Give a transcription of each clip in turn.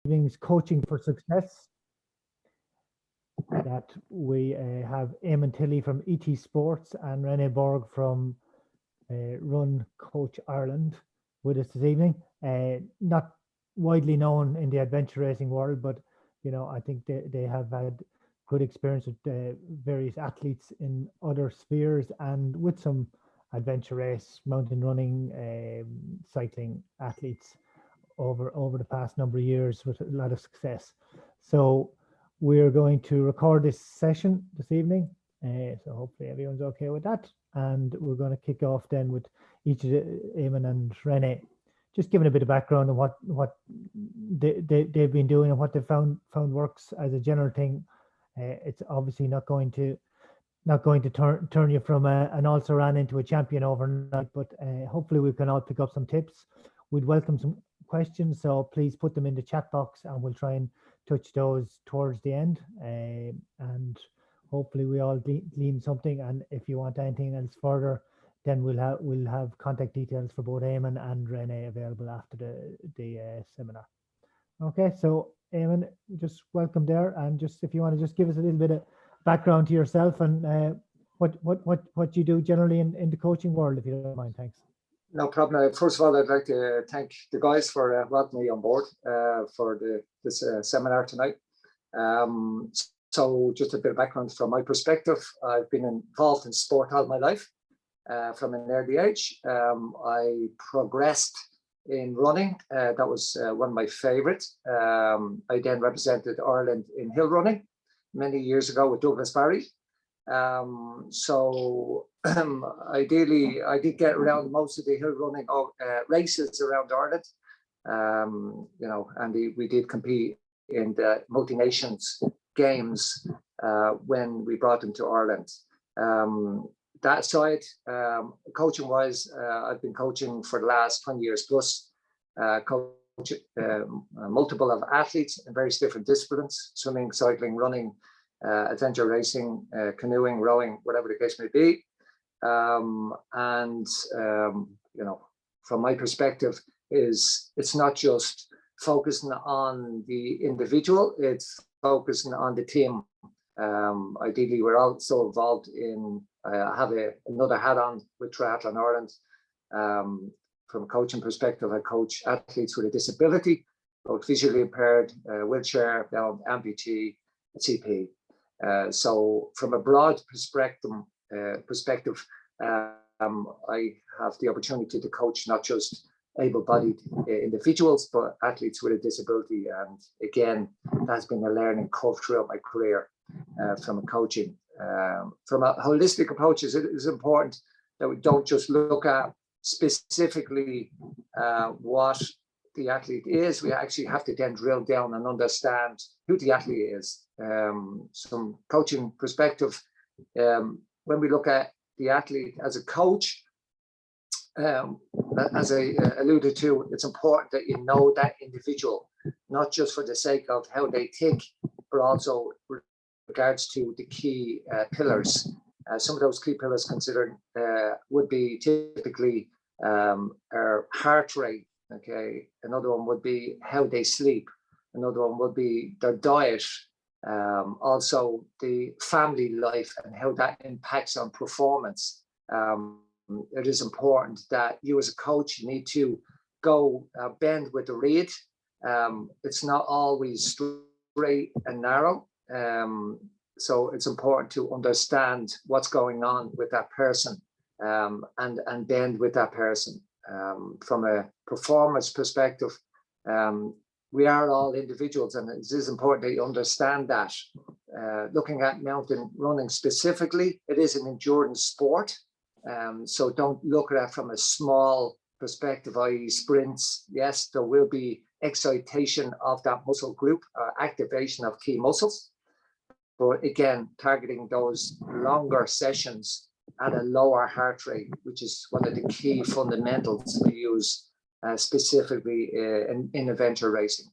evening's Coaching for Success, that we have Eamon Tilley from ET Sports and René Borg from Run Coach Ireland with us this evening. Not widely known in the adventure racing world, but I think they have had good experience with various athletes in other spheres and with some adventure race, mountain running, cycling athletes over the past number of years with a lot of success. So we're going to record this session this evening. So hopefully everyone's okay with that. And we're going to kick off then with each of Eamon and Rene, just giving a bit of background on what they've been doing and what they've found works as a general thing. It's obviously not going to turn you from an also-ran into a champion overnight, but hopefully we can all pick up some tips. We'd welcome some questions, so please put them in the chat box and we'll try and touch those towards the end. And hopefully we all glean something. And if you want anything else further, then we'll have contact details for both Eamon and Rene available after the seminar. Okay, so Eamon, just welcome there, and just if you want to just give us a little bit of background to yourself and what you do generally in the coaching world, if you don't mind. Thanks. No problem. First of all, I'd like to thank the guys for welcoming me on board for this seminar tonight. So just a bit of background from my perspective. I've been involved in sport all my life from an early age. I progressed in running. That was one of my favorites. I then represented Ireland in hill running many years ago with Douglas Barry. So ideally, I did get around most of the hill running races around Ireland, and we did compete in the multi-nations games when we brought them to Ireland. That side, coaching-wise, I've been coaching for the last 20 years plus, coach multiple of athletes in various different disciplines: swimming, cycling, running, adventure racing, canoeing, rowing, whatever the case may be. From my perspective, it's not just focusing on the individual, it's focusing on the team. Ideally, we're also involved in, I have another hat on with Triathlon Ireland. From a coaching perspective, I coach athletes with a disability, both visually impaired, wheelchair bound, amputee, CP. So from a broad perspective, I have the opportunity to coach not just able-bodied individuals, but athletes with a disability. And again, that's been a learning curve throughout my career from coaching. From a holistic approach, it is important that we don't just look at specifically what the athlete is. We actually have to then drill down and understand who the athlete is. Some coaching perspective, when we look at the athlete as a coach, as I alluded to, it's important that you know that individual, not just for the sake of how they tick, but also with regards to the key pillars. Some of those key pillars considered would be typically our heart rate. Okay, another one would be how they sleep. Another one would be their diet. Also the family life and how that impacts on performance. It is important that you as a coach need to go bend with the reed. It's not always straight and narrow. So it's important to understand what's going on with that person and bend with that person. From a performance perspective, we are all individuals, and it is important that you understand that. Looking at mountain running specifically, it is an endurance sport. So don't look at it from a small perspective, i.e. sprints. Yes, there will be excitation of that muscle group, activation of key muscles. But again, targeting those longer sessions at a lower heart rate, which is one of the key fundamentals we use specifically in adventure racing.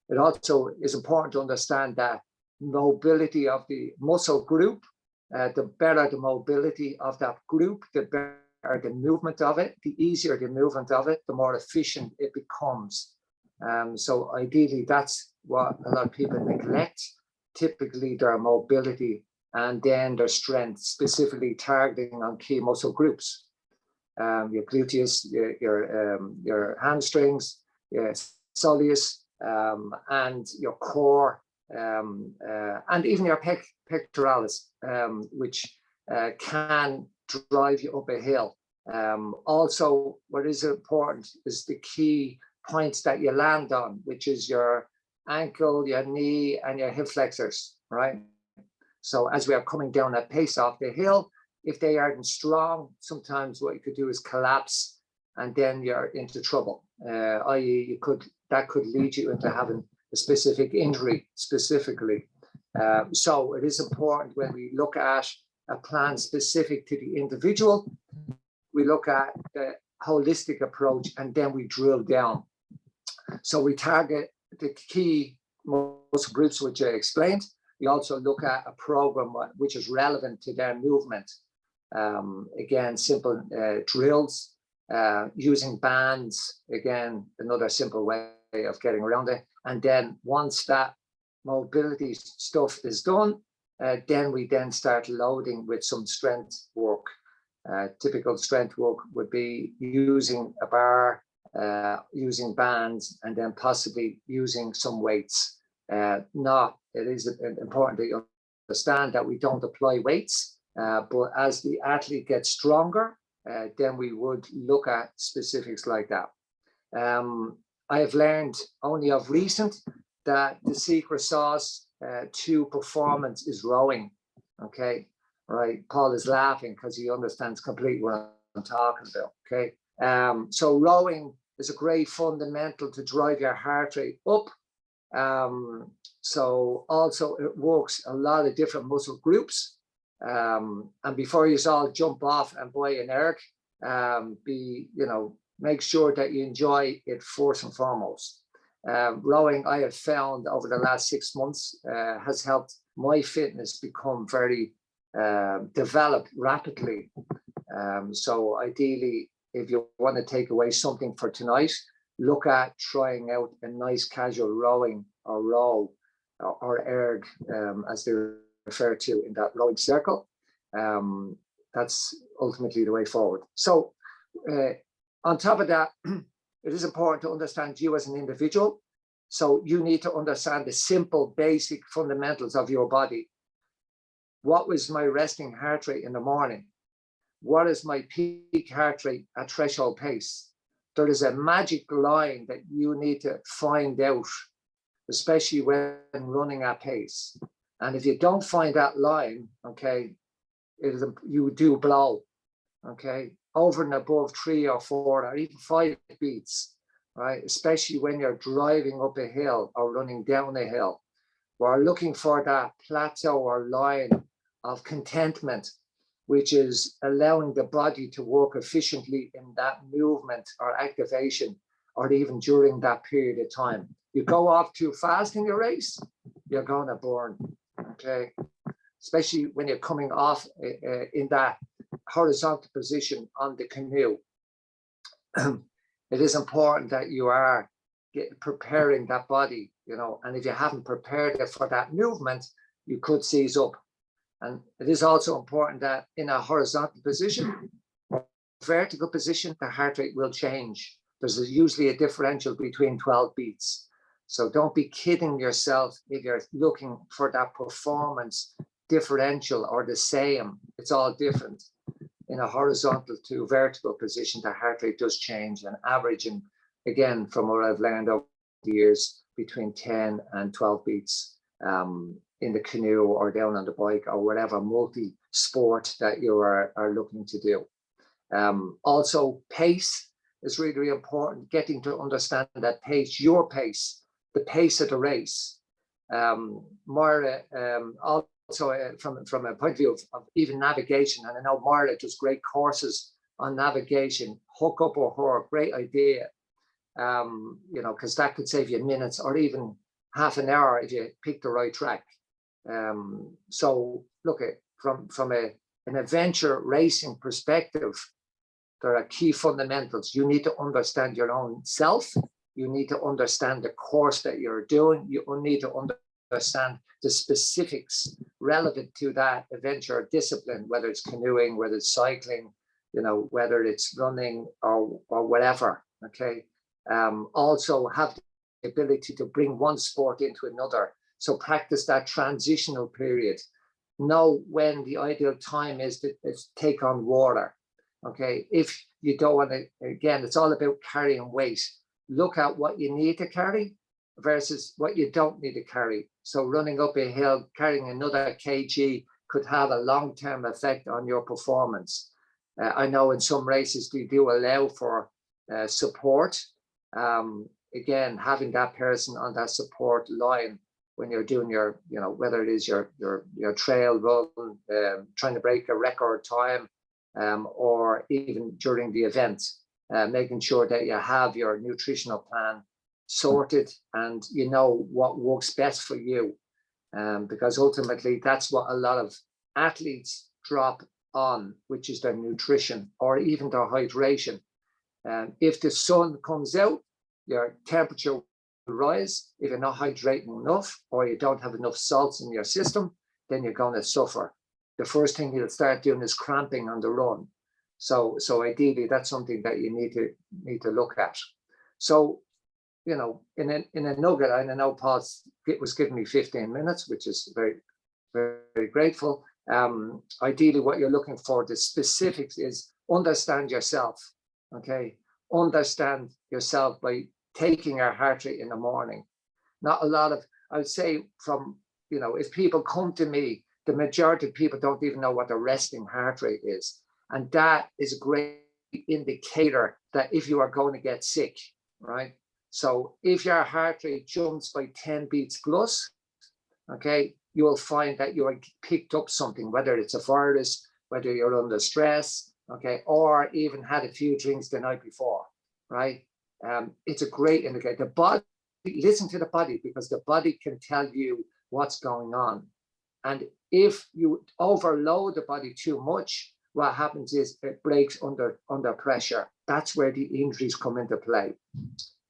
It also is important to understand that mobility of the muscle group, the better the mobility of that group, the better the movement of it, the easier the movement of it, the more efficient it becomes. So ideally, that's what a lot of people neglect. Typically, their mobility and then their strength, specifically targeting on key muscle groups. Your gluteus, your hamstrings, your soleus, and your core, and even your pectoralis, which can drive you up a hill. Also, what is important is the key points that you land on, which is your ankle, your knee, and your hip flexors, right? So as we are coming down that pace off the hill, if they aren't strong, sometimes what you could do is collapse, and then you're into trouble. I.e., that could lead you into having a specific injury specifically. So it is important when we look at a plan specific to the individual, we look at the holistic approach, and then we drill down. So we target the key muscle groups which I explained. We also look at a program which is relevant to their movement. Again, simple drills, using bands, again, another simple way of getting around it. And then once that mobility stuff is done, then we start loading with some strength work. Typical strength work would be using a bar, using bands, and then possibly using some weights. It is important that you understand that we don't apply weights, but as the athlete gets stronger, then we would look at specifics like that. I have learned only of recent that the secret sauce to performance is rowing. Okay, right? Paul is laughing because he understands completely what I'm talking about. Okay, so rowing is a great fundamental to drive your heart rate up. So also it works a lot of different muscle groups. And before you all jump off and buy an erg, make sure that you enjoy it first and foremost. Rowing, I have found over the last 6 months, has helped my fitness become very developed rapidly. So ideally, if you want to take away something for tonight, look at trying out a nice casual rowing or row or erg, as they're referred to in that rowing circle. That's ultimately the way forward. So on top of that, it is important to understand you as an individual. So you need to understand the simple, basic fundamentals of your body. What was my resting heart rate in the morning? What is my peak heart rate at threshold pace? There is a magic line that you need to find out, especially when running at pace. And if you don't find that line, okay, you do blow, okay, over and above 3 or 4 or even 5 beats, right? Especially when you're driving up a hill or running down a hill. We're looking for that plateau or line of contentment, which is allowing the body to work efficiently in that movement or activation, or even during that period of time. You go off too fast in your race, you're going to burn, okay? Especially when you're coming off in that horizontal position on the canoe. It is important that you are preparing that body, and if you haven't prepared it for that movement, you could seize up. And it is also important that in a horizontal position, or vertical position, the heart rate will change. There's usually a differential between 12 beats. So don't be kidding yourself if you're looking for that performance differential or the same. It's all different. In a horizontal to vertical position, the heart rate does change, and averaging, again, from what I've learned over the years, between 10 and 12 beats in the canoe or down on the bike or whatever multi-sport that you are looking to do. Also, pace is really, really important, getting to understand that pace, your pace, the pace of the race. Also, from a point of view of even navigation, and I know Marla does great courses on navigation, hook up or her, great idea, because that could save you minutes or even half an hour if you pick the right track. So look at from an adventure racing perspective, there are key fundamentals. You need to understand your own self. you need to understand the course that you're doing. You need to understand the specifics relevant to that adventure or discipline, whether it's canoeing, whether it's cycling, whether it's running or whatever. Okay. Also have the ability to bring one sport into another. So practice that transitional period. Know when the ideal time is to take on water. Okay. If you don't want to, again, it's all about carrying weight. Look at what you need to carry versus what you don't need to carry. So running up a hill, carrying another kg could have a long-term effect on your performance. I know in some races they do allow for support. Again, having that person on that support line when you're doing your, whether it is your trail run, trying to break a record time, or even during the event, making sure that you have your nutritional plan sorted and you know what works best for you. Because ultimately that's what a lot of athletes drop on, which is their nutrition or even their hydration. If the sun comes out, your temperature will rise. If you're not hydrating enough or you don't have enough salts in your system, then you're going to suffer. The first thing you'll start doing is cramping on the run. So ideally, that's something that you need to look at. So, in a nugget, I know Paul was giving me 15 minutes, which is very, very grateful. Ideally, what you're looking for, the specifics is understand yourself. Okay, understand yourself by taking your heart rate in the morning. Not a lot of, I would say if people come to me, the majority of people don't even know what the resting heart rate is. And that is a great indicator that if you are going to get sick, right? So if your heart rate jumps by 10 beats plus, okay, you will find that you have picked up something, whether it's a virus, whether you're under stress, okay, or even had a few drinks the night before, right? It's a great indicator. The body, listen to the body, because the body can tell you what's going on. And if you overload the body too much, what happens is it breaks under pressure. That's where the injuries come into play.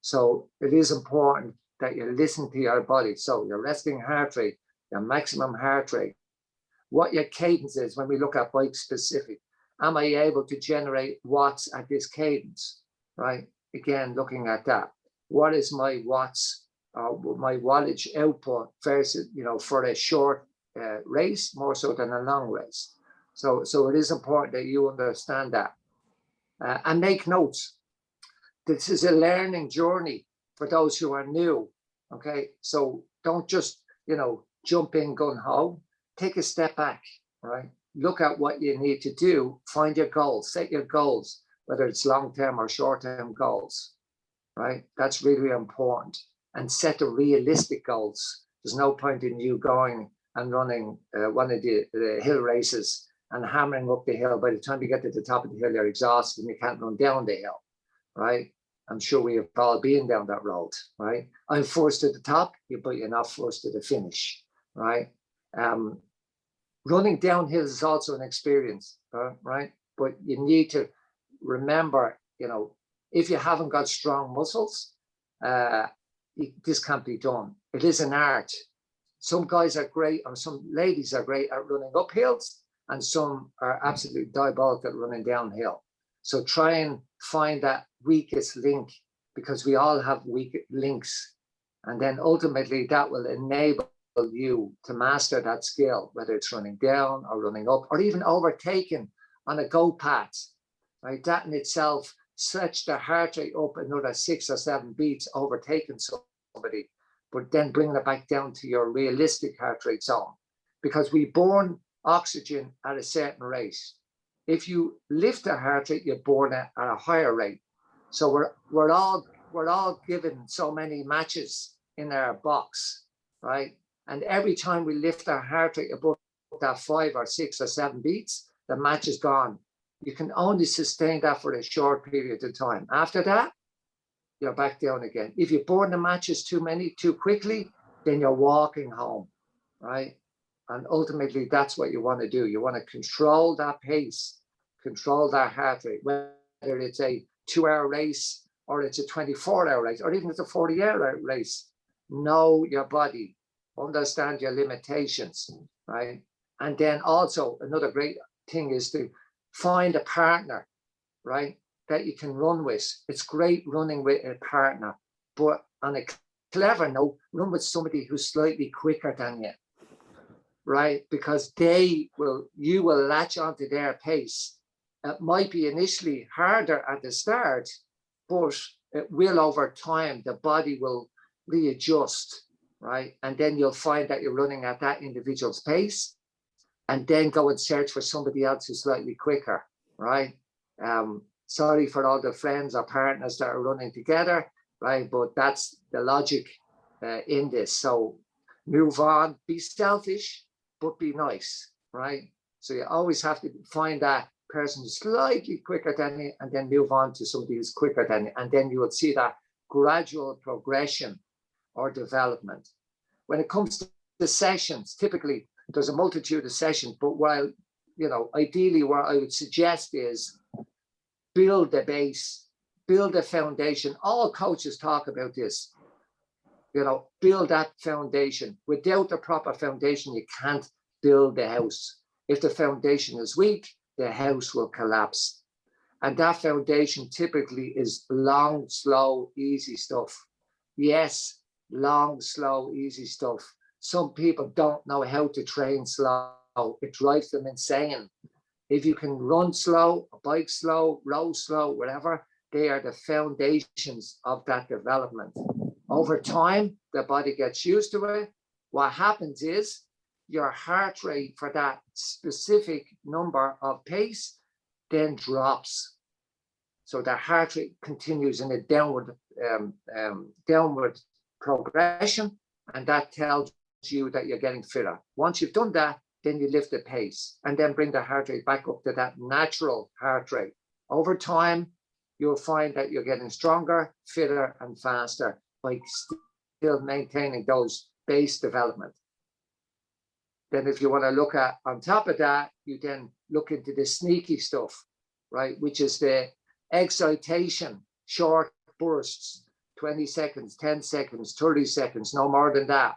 So it is important that you listen to your body. So your resting heart rate, your maximum heart rate, what your cadence is when we look at bike specific. Am I able to generate watts at this cadence, right? Again, looking at that. What is my watts, my wattage output versus, for a short race, more so than a long race. So it is important that you understand that and make notes. This is a learning journey for those who are new. Okay, so don't just jump in gung ho. Take a step back, right? Look at what you need to do. Find your goals. Set your goals, whether it's long-term or short-term goals, right? That's really important. And set the realistic goals. There's no point in you going and running one of the hill races and hammering up the hill. By the time you get to the top of the hill, you're exhausted and you can't run down the hill, right? I'm sure we have all been down that road, right? I'm forced to the top, but you're not forced to the finish, right? Running downhill is also an experience, right? But you need to remember, if you haven't got strong muscles, this can't be done. It is an art. Some guys are great, or some ladies are great at running up hills, and some are absolutely diabolical at running downhill. So try and find that weakest link, because we all have weak links. And then ultimately that will enable you to master that skill, whether it's running down or running up or even overtaking on a go path, right? That in itself sets the heart rate up another 6 or 7 beats, overtaking somebody, but then bringing it back down to your realistic heart rate zone, because we burn oxygen at a certain rate. If you lift the heart rate, you burn it at a higher rate. So we're all given so many matches in our box, right? And every time we lift our heart rate above that 5 or 6 or 7 beats, the match is gone. You can only sustain that for a short period of time. After that, you're back down again. If you burn the matches too quickly, then you're walking home, right? And ultimately, that's what you want to do. You want to control that pace, control that heart rate, whether it's a 2-hour race or it's a 24-hour race, or even it's a 40-hour race. Know your body, understand your limitations, right? And then also another great thing is to find a partner, right, that you can run with. It's great running with a partner, but on a clever note, run with somebody who's slightly quicker than you, right? Because you will latch onto their pace. It might be initially harder at the start, but it will over time, the body will readjust, right? And then you'll find that you're running at that individual's pace, and then go and search for somebody else who's slightly quicker, right? Sorry for all the friends or partners that are running together, right? But that's the logic in this. So move on, be selfish, but be nice, right? So you always have to find that person who's slightly quicker than you, and then move on to somebody who's quicker than you. And then you will see that gradual progression or development. When it comes to the sessions, typically there's a multitude of sessions, but while, ideally what I would suggest is build the base, build a foundation. All coaches talk about this, build that foundation. Without the proper foundation, you can't build the house. If the foundation is weak, the house will collapse. And that foundation typically is long, slow, easy stuff. Yes, long, slow, easy stuff. Some people don't know how to train slow. It drives them insane. If you can run slow, bike slow, row slow, whatever, they are the foundations of that development. Over time, the body gets used to it. What happens is your heart rate for that specific number of pace then drops. So the heart rate continues in a downward progression, and that tells you that you're getting fitter. Once you've done that, then you lift the pace and then bring the heart rate back up to that natural heart rate. Over time, you'll find that you're getting stronger, fitter, and faster by still maintaining those base development. Then if you want to look at, on top of that, you then look into the sneaky stuff, right? Which is the excitation, short bursts, 20 seconds, 10 seconds, 30 seconds, no more than that.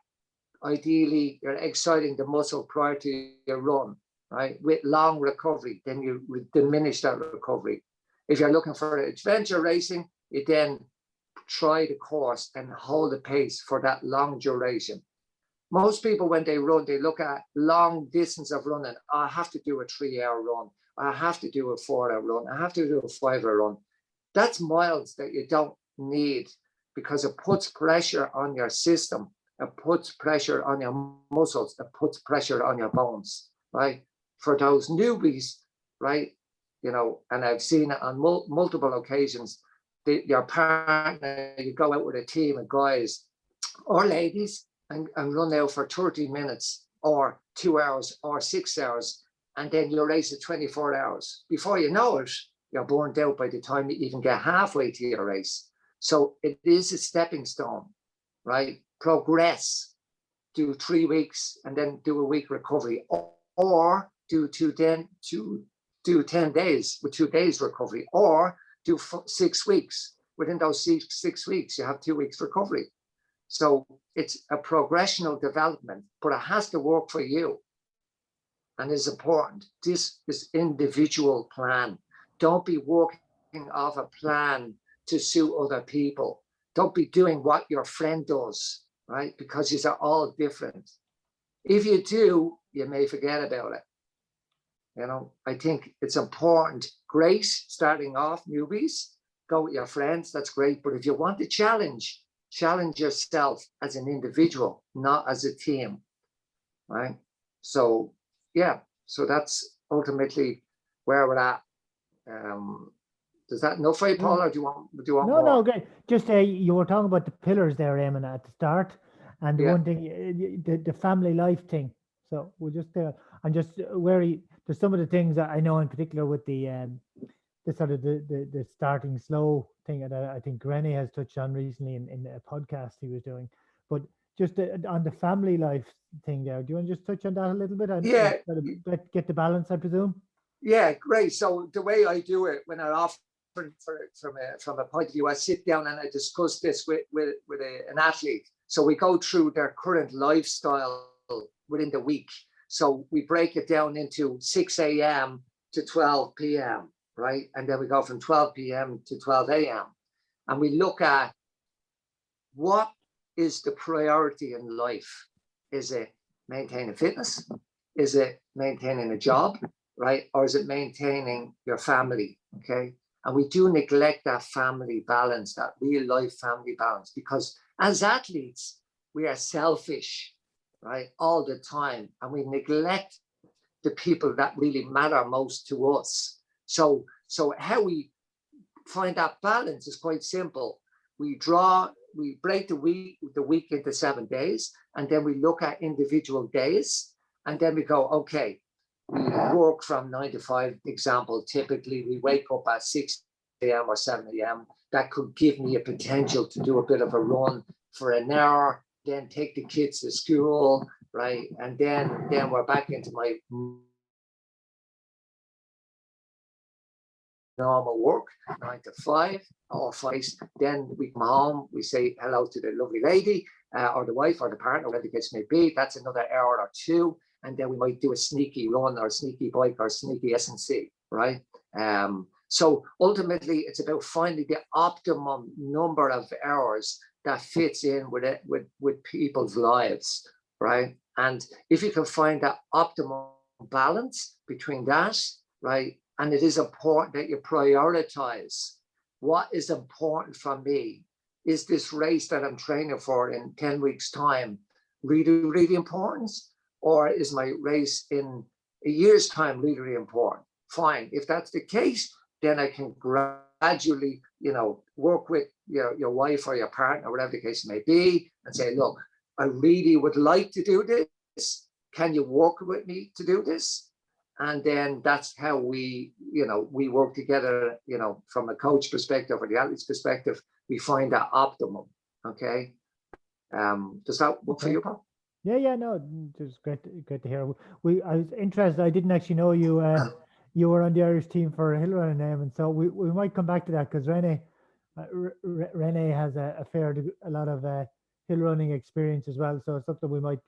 Ideally, you're exciting the muscle prior to your run, right? With long recovery, then you diminish that recovery. If you're looking for adventure racing, you then try the course and hold the pace for that long duration. Most people, when they run, they look at long distance of running. I have to do a 3-hour run. I have to do a 4-hour run. I have to do a 5-hour run. That's miles that you don't need, because it puts pressure on your system. It puts pressure on your muscles. It puts pressure on your bones, right? For those newbies, right? And I've seen it on multiple occasions. Your partner, you go out with a team of guys or ladies and run out for 30 minutes or 2 hours or 6 hours, and then you race at 24 hours. Before you know it, you're burnt out by the time you even get halfway to your race. So it is a stepping stone, right? Progress, do 3 weeks and then do a week recovery, or do 10 days with 2 days recovery, or do 6 weeks. Within those 6 weeks, you have 2 weeks recovery. So it's a progressional development, but it has to work for you. And it's important. This is individual plan. Don't be working off a plan to suit other people. Don't be doing what your friend does, right? Because these are all different. If you do, you may forget about it. I think it's important. Great, starting off, newbies, go with your friends, that's great. But if you want to challenge yourself as an individual, not as a team, right? So, yeah, so that's ultimately where we're at. Does that enough for you, Paul, or do you want more? No, great. Just you were talking about the pillars there, Eamon, at the start, and the one thing, the family life thing. So we'll just, I'm just wary. There's some of the things that I know in particular with the sort of the starting slow thing that I think Rene has touched on recently in a podcast he was doing. But just on the family life thing there, do you want to just touch on that a little bit? And get the balance, I presume. Yeah, great. So the way I do it when I offer from a point of view. I sit down and I discuss this with an athlete. So we go through their current lifestyle within the week. So we break it down into 6 a.m. to 12 p.m., right? And then we go from 12 p.m. to 12 a.m. And we look at what is the priority in life. Is it maintaining fitness? Is it maintaining a job, right? Or is it maintaining your family, okay? And we do neglect that family balance, that real life family balance, because as athletes, we are selfish, right? All the time. And we neglect the people that really matter most to us. So how we find that balance is quite simple. We break the week into 7 days, and then we look at individual days, and then we go, okay, we work from 9 to 5, example, typically we wake up at 6 a.m. or 7 a.m. That could give me a potential to do a bit of a run for an hour, then take the kids to school, right? And then we're back into my normal work, 9 to 5 or 5. Then we come home, we say hello to the lovely lady or the wife or the partner, whatever the case may be. That's another hour or two. And then we might do a sneaky run or sneaky bike or sneaky S&C, right? So ultimately, it's about finding the optimum number of hours that fits in with people's lives, right? And if you can find that optimum balance between that, right? And it is important that you prioritize what is important for me. Is this race that I'm training for in 10 weeks' time really, really important? Or is my race in a year's time really, really important? Fine. If that's the case, then I can gradually, work with your wife or your partner, whatever the case may be, and say, look, I really would like to do this. Can you work with me to do this? And then that's how we work together, from a coach perspective or the athlete's perspective, we find that optimum. Okay. Does that work for you, Paul? Yeah, no, it's great to hear. I was interested. I didn't actually know you you were on the Irish team for hill running, and so we might come back to that because Rene has a lot of hill running experience as well. So it's something we might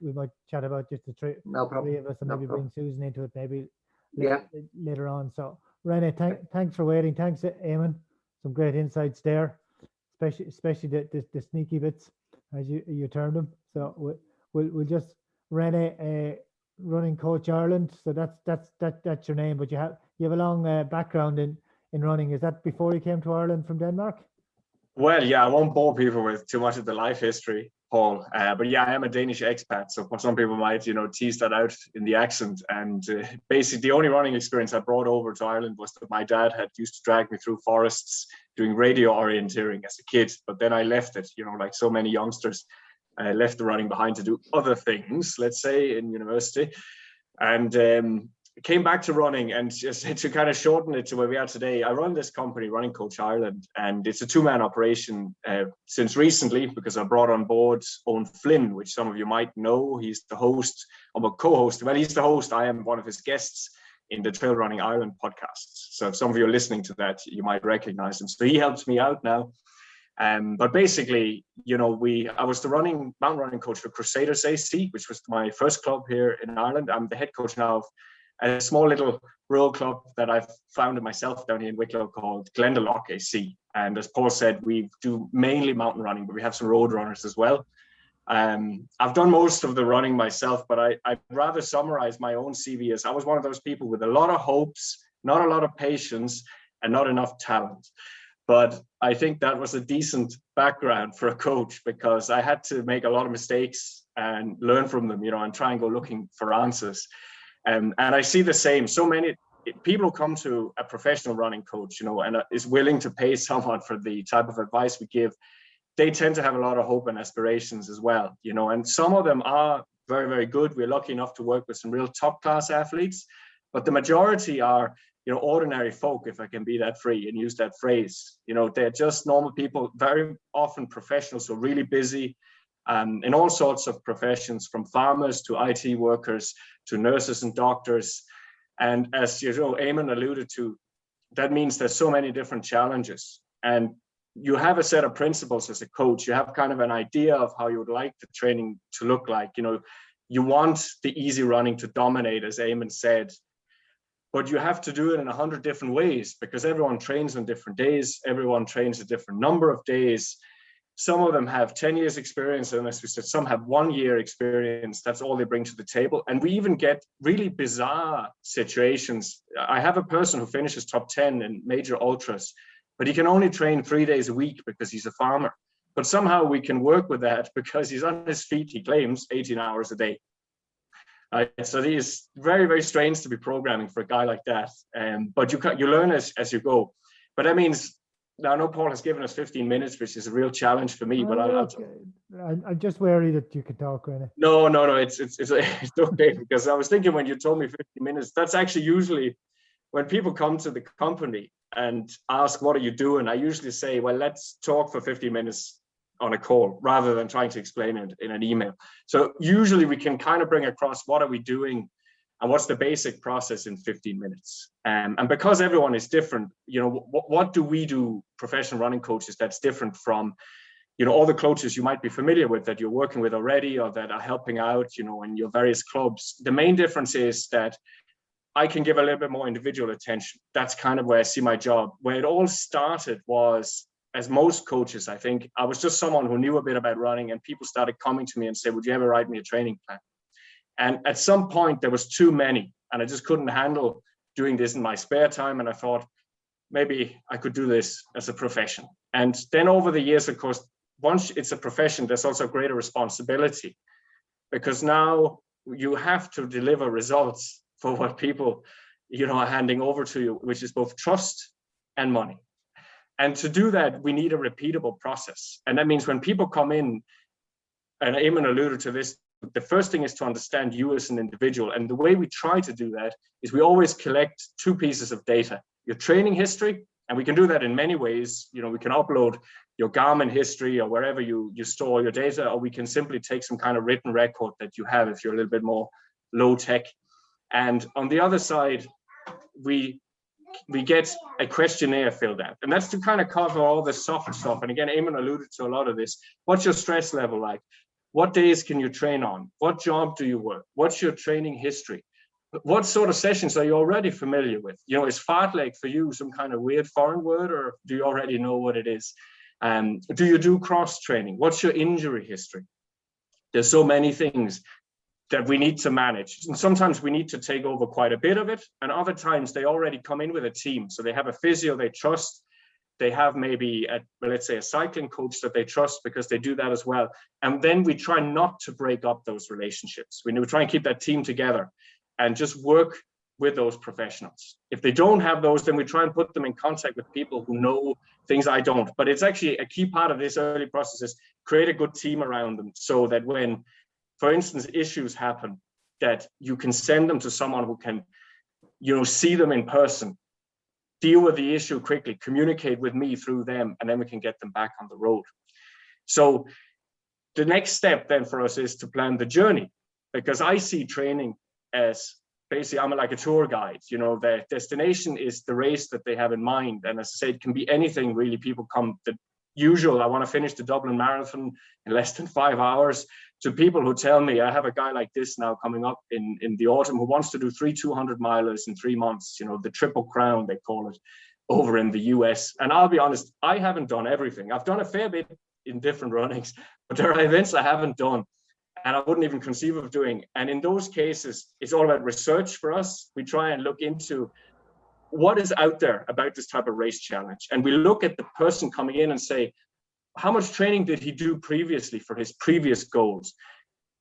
chat about, just the three of us, and maybe bring Susan into it maybe later on. So Rene, thanks for waiting. Thanks, Eamon. Some great insights there, especially the sneaky bits, as you termed them. So we'll just Rene, running coach Ireland. So that's your name, but you have a long background in running. Is that before you came to Ireland from Denmark? Well, yeah, I won't bore people with too much of the life history, Paul. But yeah, I am a Danish expat, so some people might, tease that out in the accent. And basically, the only running experience I brought over to Ireland was that my dad had used to drag me through forests doing radio orienteering as a kid. But then I left it, like so many youngsters. I left the running behind to do other things, let's say, in university, and came back to running. And just to kind of shorten it to where we are today, I run this company, Running Coach Ireland, and it's a two-man operation since recently, because I brought on board Owen Flynn, which some of you might know. He's the host, I'm a co-host. Well, he's the host. I am one of his guests in the Trail Running Ireland podcasts. So if some of you are listening to that, you might recognize him. So he helps me out now. But basically, I was the mountain running coach for Crusaders AC, which was my first club here in Ireland. I'm the head coach now of a small little rural club that I've founded myself down here in Wicklow called Glendalough AC. And as Paul said, we do mainly mountain running, but we have some road runners as well. I've done most of the running myself, but I'd rather summarize my own CV as I was one of those people with a lot of hopes, not a lot of patience, and not enough talent. But I think that was a decent background for a coach, because I had to make a lot of mistakes and learn from them, and try and go looking for answers. And I see the same. So many people come to a professional running coach, and is willing to pay someone for the type of advice we give. They tend to have a lot of hope and aspirations as well, and some of them are very, very good. We're lucky enough to work with some real top class athletes, but the majority are ordinary folk, if I can be that free and use that phrase. They're just normal people, very often professionals, so really busy in all sorts of professions, from farmers to IT workers to nurses and doctors. And as Eamon alluded to, that means there's so many different challenges, and you have a set of principles as a coach. You have kind of an idea of how you would like the training to look like. You know, you want the easy running to dominate, as Eamon said, but you have to do it in 100 different ways because everyone trains on different days. Everyone trains a different number of days. Some of them have 10 years experience, and as we said, some have 1 year experience. That's all they bring to the table. And we even get really bizarre situations. I have a person who finishes top 10 in major ultras, but he can only train 3 days a week because he's a farmer. But somehow we can work with that because he's on his feet, he claims, 18 hours a day. So it is very, very strange to be programming for a guy like that. But you learn as you go. But that means, now I know Paul has given us 15 minutes, which is a real challenge for me. But I'm just wary that you could talk, Rene. No, it's okay, because I was thinking when you told me 15 minutes, that's actually usually when people come to the company and ask, what are you doing? I usually say, well, let's talk for 50 minutes on a call rather than trying to explain it in an email. So usually we can kind of bring across what are we doing and what's the basic process in 15 minutes. And because everyone is different, you know, what do we do, professional running coaches, that's different from, you know, all the coaches you might be familiar with that you're working with already or that are helping out, you know, in your various clubs. The main difference is that I can give a little bit more individual attention. That's kind of where I see my job. Where it all started was, as most coaches, I think, I was just someone who knew a bit about running, and people started coming to me and say, would you ever write me a training plan? And at some point there was too many, and I just couldn't handle doing this in my spare time. And I thought maybe I could do this as a profession. And then over the years, of course, once it's a profession, there's also greater responsibility, because now you have to deliver results for what people, you know, are handing over to you, which is both trust and money. And to do that, we need a repeatable process. And that means when people come in, and Eamon alluded to this, the first thing is to understand you as an individual. And the way we try to do that is we always collect 2 pieces of data: your training history, and we can do that in many ways. You know, we can upload your Garmin history or wherever you store your data, or we can simply take some kind of written record that you have if you're a little bit more low tech. And on the other side, we get a questionnaire filled out, and that's to kind of cover all the soft stuff. And again, Eamon alluded to a lot of this. What's your stress level like? What days can you train on? What job do you work? What's your training history? What sort of sessions are you already familiar with? You know, is fartlek for you some kind of weird foreign word, or do you already know what it is? Do you do cross training? What's your injury history? There's so many things that we need to manage. And sometimes we need to take over quite a bit of it. And other times they already come in with a team. So they have a physio they trust. They have maybe, let's say, a cycling coach that they trust, because they do that as well. And then we try not to break up those relationships. We try and keep that team together and just work with those professionals. If they don't have those, then we try and put them in contact with people who know things I don't. But it's actually a key part of this early process is create a good team around them, so that when, for instance, issues happen, that you can send them to someone who can, you know, see them in person, deal with the issue quickly, communicate with me through them, and then we can get them back on the road. So the next step then for us is to plan the journey, because I see training as basically, I'm like a tour guide. You know, the destination is the race that they have in mind. And as I say, it can be anything really. People come, the usual, I want to finish the Dublin Marathon in less than 5 hours, to people who tell me, I have a guy like this now coming up in the autumn who wants to do 3 200 milers in 3 months, you know, the Triple Crown, they call it, over in the US. And I'll be honest, I haven't done everything. I've done a fair bit in different runnings, but there are events I haven't done and I wouldn't even conceive of doing. And in those cases, it's all about research for us. We try and look into what is out there about this type of race challenge. And we look at the person coming in and say, how much training did he do previously for his previous goals?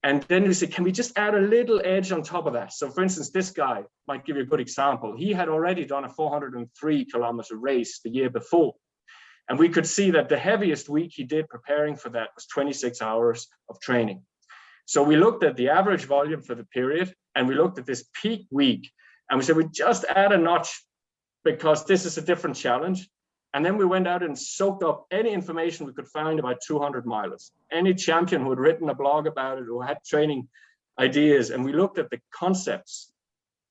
And then we say, can we just add a little edge on top of that? So for instance, this guy might give you a good example. He had already done a 403 kilometer race the year before. And we could see that the heaviest week he did preparing for that was 26 hours of training. So we looked at the average volume for the period, and we looked at this peak week, and we said, we just add a notch because this is a different challenge. And then we went out and soaked up any information we could find about 200 milers, any champion who had written a blog about it, who had training ideas. And we looked at the concepts.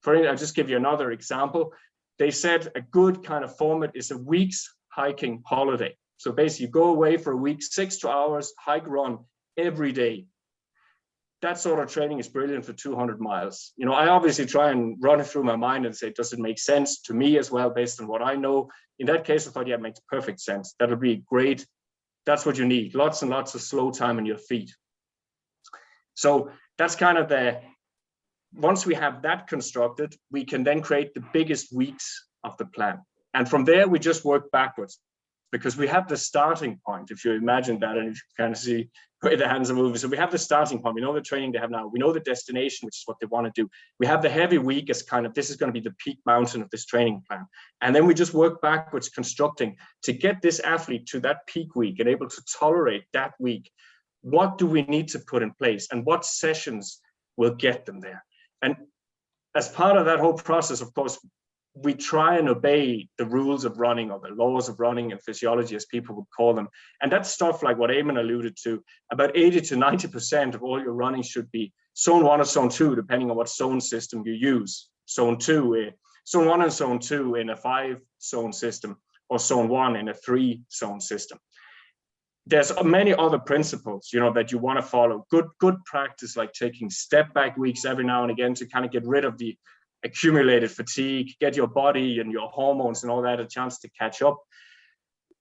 I'll just give you another example. they said a good kind of format is a week's hiking holiday. So basically you go away for a week, 6 hours, hike, run every day. That sort of training is brilliant for 200 miles. You know, I obviously try and run it through my mind and say, does it make sense to me as well, based on what I know? In that case, I thought, yeah, it makes perfect sense. That'll be great. That's what you need. Lots and lots of slow time on your feet. So that's kind of once we have that constructed, we can then create the biggest weeks of the plan. And from there, we just work backwards, because we have the starting point, if you imagine that, and if you kind of see where the hands are moving. So we have the starting point. We know the training they have now. We know the destination, which is what they want to do. We have the heavy week as kind of, this is going to be the peak mountain of this training plan. And then we just work backwards, constructing to get this athlete to that peak week and able to tolerate that week. What do we need to put in place, and what sessions will get them there? And as part of that whole process, of course, we try and obey the rules of running, or the laws of running and physiology, as people would call them. And that's stuff like what Eamon alluded to. About 80 to 90% of all your running should be zone 1 or zone 2, depending on what zone system you use. Zone 1 and zone 2 in a 5-zone system, or zone 1 in a 3-zone system. There's many other principles, you know, that you want to follow. Good practice, like taking step back weeks every now and again to kind of get rid of the accumulated fatigue, get your body and your hormones and all that a chance to catch up,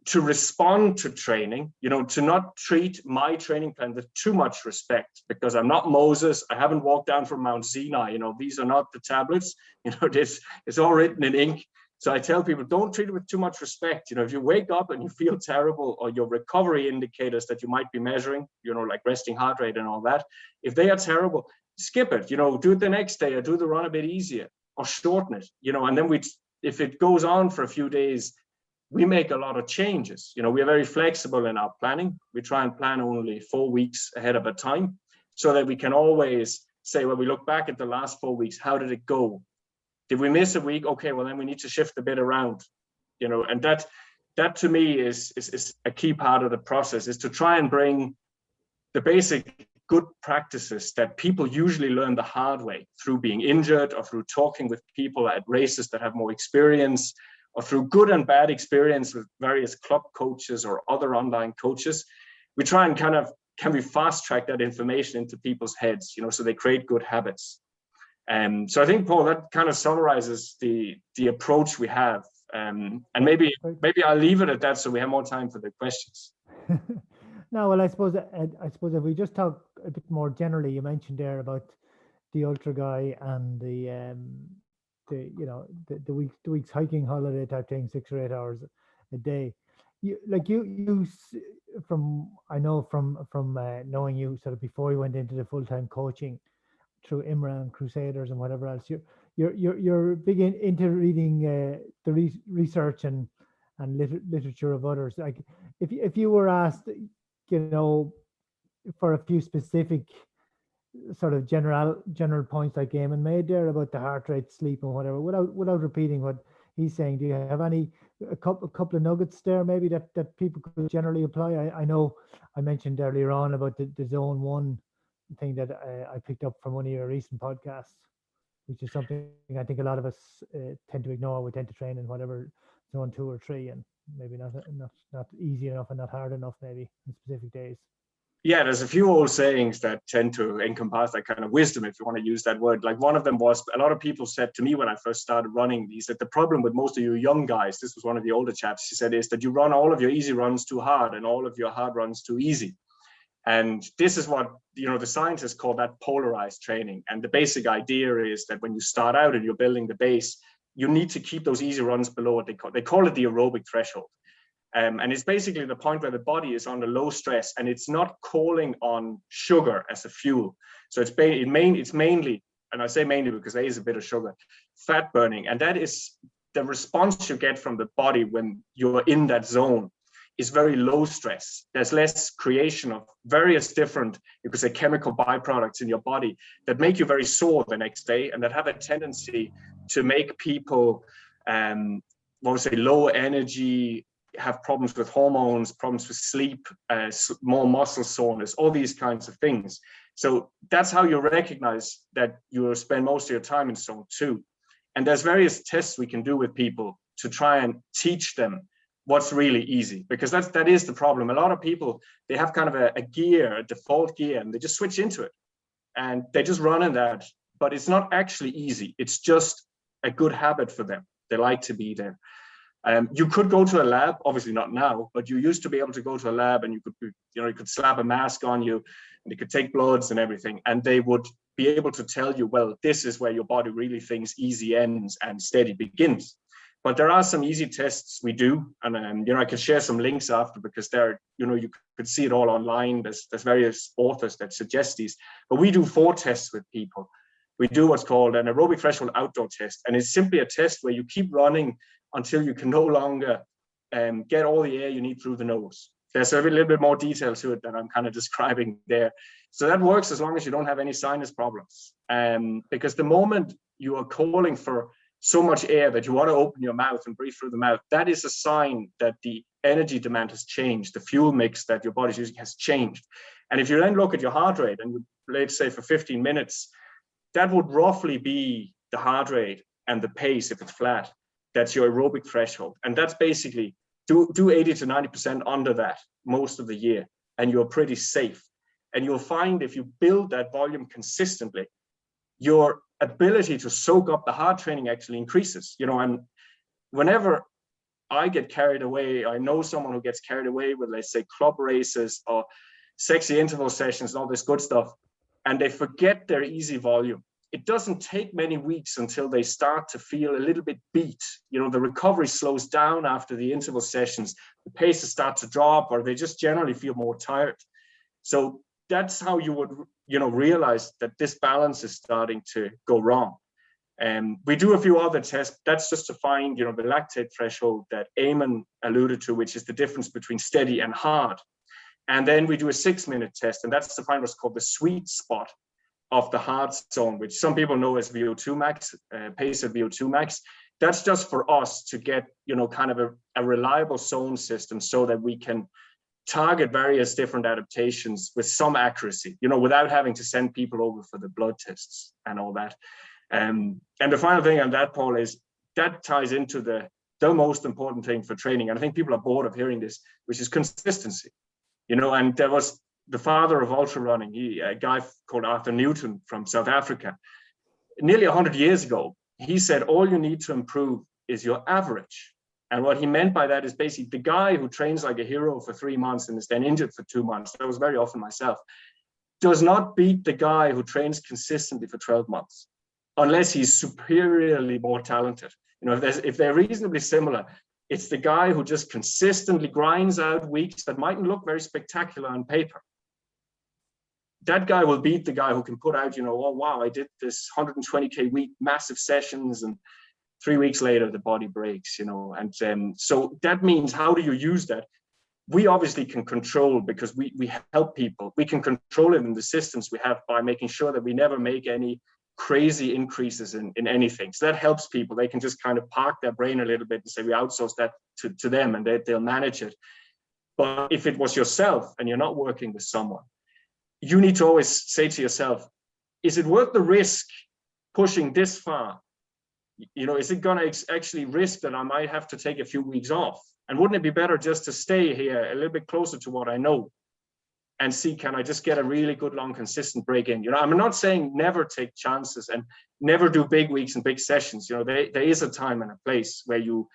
to respond to training, you know, to not treat my training plan with too much respect, because I'm not Moses. I haven't walked down from Mount Sinai. You know, these are not the tablets, you know, it's all written in ink. So I tell people, don't treat it with too much respect. You know, if you wake up and you feel terrible, or your recovery indicators that you might be measuring, you know, like resting heart rate and all that, if they are terrible, skip it, you know, do it the next day, or do the run a bit easier, or shorten it, you know. And then if it goes on for a few days, we make a lot of changes. You know, we are very flexible in our planning. We try and plan only 4 weeks ahead of a time, so that we can always say, well, we look back at the last 4 weeks, how did it go? Did we miss a week? Okay, well, then we need to shift a bit around, you know. And that to me is a key part of the process, is to try and bring the basic good practices that people usually learn the hard way, through being injured, or through talking with people at races that have more experience, or through good and bad experience with various club coaches or other online coaches. We try and kind of, can we fast track that information into people's heads, you know, so they create good habits. So I think, Paul, that kind of summarizes the approach we have. And maybe I'll leave it at that, so we have more time for the questions. No, well, I suppose if we just talk a bit more generally, you mentioned there about the ultra guy and the week's hiking holiday type thing, 6 or 8 hours a day. I know from knowing you sort of before you went into the full-time coaching through IMRA and Crusaders and whatever else, you're big into reading the research and literature of others. Like if you were asked, you know, for a few specific sort of general points like Eamon made there about the heart rate, sleep, and whatever, without repeating what he's saying, do you have a couple of nuggets there maybe that people could generally apply? I know I mentioned earlier on about the zone 1 thing that I picked up from one of your recent podcasts, which is something I think a lot of us tend to ignore. We tend to train in whatever zone 2 or 3, and maybe not easy enough and not hard enough maybe in specific days. Yeah, there's a few old sayings that tend to encompass that kind of wisdom, if you want to use that word. Like one of them was, a lot of people said to me when I first started running, he said, the problem with most of you young guys, this was one of the older chaps, he said, is that you run all of your easy runs too hard and all of your hard runs too easy. And this is what, you know, the scientists call that polarized training. And the basic idea is that when you start out and you're building the base, you need to keep those easy runs below what they call it the aerobic threshold. And it's basically the point where the body is under low stress and it's not calling on sugar as a fuel. So it's mainly, and I say mainly because there is a bit of sugar, fat burning. And that is the response you get from the body when you're in that zone is very low stress. There's less creation of various different, you could say, chemical byproducts in your body that make you very sore the next day and that have a tendency to make people, low energy, have problems with hormones, problems with sleep, more muscle soreness, all these kinds of things. So that's how you recognize that you spend most of your time in zone 2. And there's various tests we can do with people to try and teach them what's really easy, because that is the problem. A lot of people, they have kind of a gear, a default gear, and they just switch into it and they just run in that, but it's not actually easy. It's just a good habit for them. They like to be there. You could go to a lab, obviously not now, but you used to be able to go to a lab and you could slap a mask on you and you could take bloods and everything, and they would be able to tell you, well, this is where your body really thinks easy ends and steady begins. But there are some easy tests we do, and I can share some links after, because you could see it all online. There's various authors that suggest these, but we do 4 tests with people. We do what's called an aerobic threshold outdoor test, and it's simply a test where you keep running until you can no longer get all the air you need through the nose. There's a little bit more detail to it that I'm kind of describing there. So that works as long as you don't have any sinus problems. Because the moment you are calling for so much air that you want to open your mouth and breathe through the mouth, that is a sign that the energy demand has changed. The fuel mix that your body's using has changed. And if you then look at your heart rate, and let's say for 15 minutes, that would roughly be the heart rate and the pace if it's flat. That's your aerobic threshold. And that's basically do 80 to 90% under that most of the year, and you're pretty safe. And you'll find if you build that volume consistently, your ability to soak up the hard training actually increases. And whenever I get carried away, I know someone who gets carried away with, let's say, club races or sexy interval sessions and all this good stuff, and they forget their easy volume. It doesn't take many weeks until they start to feel a little bit beat. The recovery slows down after the interval sessions, the paces start to drop, or they just generally feel more tired. So that's how you would, realize that this balance is starting to go wrong. We do a few other tests. That's just to find, the lactate threshold that Eamon alluded to, which is the difference between steady and hard. And then we do a 6-minute test, and that's to find what's called the sweet spot of the hard zone, which some people know as VO2 max, pace of VO2 max. That's just for us to get, kind of a reliable zone system so that we can target various different adaptations with some accuracy, without having to send people over for the blood tests and all that. And the final thing on that, Paul, is that ties into the most important thing for training. And I think people are bored of hearing this, which is consistency. And there was the father of ultra running, a guy called Arthur Newton from South Africa, nearly 100 years ago. He said, all you need to improve is your average. And what he meant by that is basically the guy who trains like a hero for 3 months and is then injured for 2 months, that was very often myself, does not beat the guy who trains consistently for 12 months, unless he's superiorly more talented. If they're reasonably similar, it's the guy who just consistently grinds out weeks that mightn't look very spectacular on paper. That guy will beat the guy who can put out, oh, wow, I did this 120K week, massive sessions, and 3 weeks later, the body breaks, And so that means, how do you use that? We obviously can control, because we help people. We can control it in the systems we have by making sure that we never make any crazy increases in anything. So that helps people. They can just kind of park their brain a little bit and say, we outsource that to them, and they'll manage it. But if it was yourself and you're not working with someone, you need to always say to yourself, is it worth the risk pushing this far? Is it going to actually risk that I might have to take a few weeks off? And wouldn't it be better just to stay here a little bit closer to what I know and see, can I just get a really good, long, consistent break in? I'm not saying never take chances and never do big weeks and big sessions. There is a time and a place where you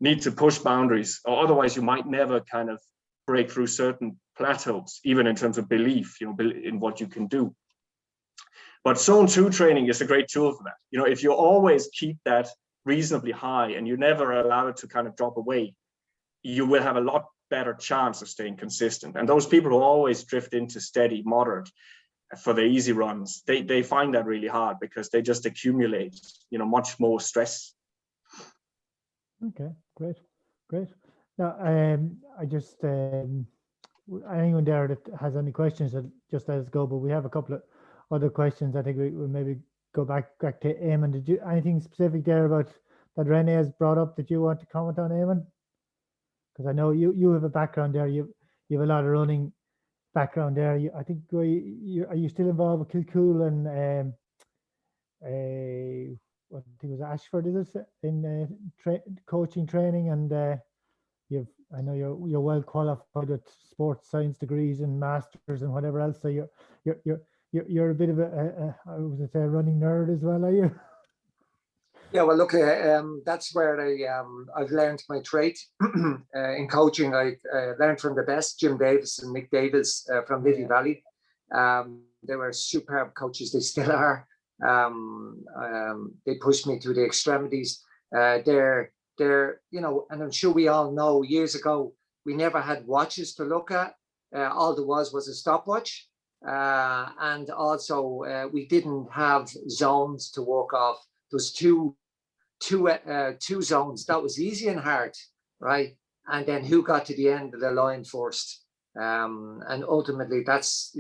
need to push boundaries, or otherwise you might never kind of break through certain plateaus, even in terms of belief, in what you can do. But zone 2 training is a great tool for that. If you always keep that reasonably high and you never allow it to kind of drop away, you will have a lot better chance of staying consistent. And those people who always drift into steady, moderate for the easy runs, they find that really hard, because they just accumulate, much more stress. Okay, great. Now, I just, anyone there that has any questions, just let us go. But we have a couple of other questions. I think we'll maybe go back to Eamon. Did you anything specific there about that René has brought up that you want to comment on, Eamon? Because I know you have a background there. You have a lot of running background there. I think are you still involved with Kilcool and what I think it was Ashford, is it, in coaching training, and I know you're well qualified with sports science degrees and masters and whatever else. So you're a bit of I would say a running nerd as well, are you? Yeah, well, look, that's where I've learned my trade in coaching. I learned from the best, Jim Davis and Mick Davis from Liffey Valley. They were superb coaches. They still are. They pushed me to the extremities. They're, and I'm sure we all know, years ago, we never had watches to look at. All there was a stopwatch. And also we didn't have zones to work off. There was two zones. That was easy and hard, right? And then who got to the end of the line first? And ultimately, that's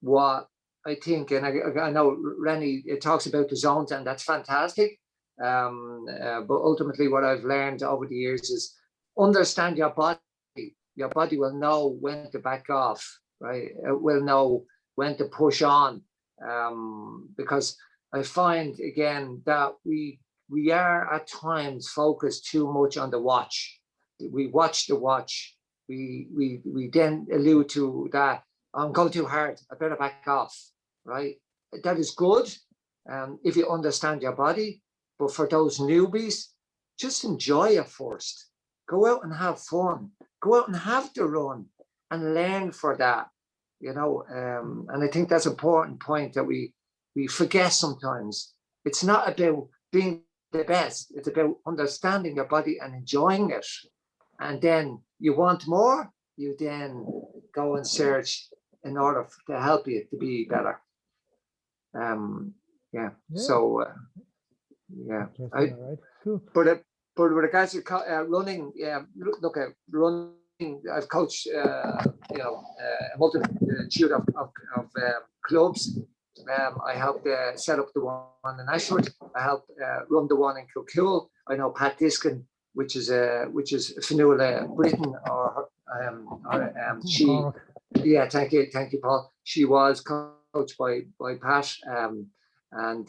what I think. And I know Rene, it talks about the zones, and that's fantastic. But ultimately, what I've learned over the years is understand your body. Your body will know when to back off, right? It will know when to push on, because I find again that we are at times focused too much on the watch. We watch the watch. We then allude to that. I'm going too hard. I better back off, right? That is good if you understand your body. But for those newbies, just enjoy it first. Go out and have fun. Go out and have the run and learn for that, and I think that's an important point that we forget sometimes. It's not about being the best. It's about understanding your body and enjoying it. And then you want more, you then go and search in order to help you to be better. So, all right. Cool. But with regards to running, look at running. I've coached, a multitude of clubs. I helped set up the one in Ashford. I helped run the one in Kilcool. I know Pat Diskin, which is Fanula Britain, or she. Yeah, thank you, Paul. She was coached by Pat, and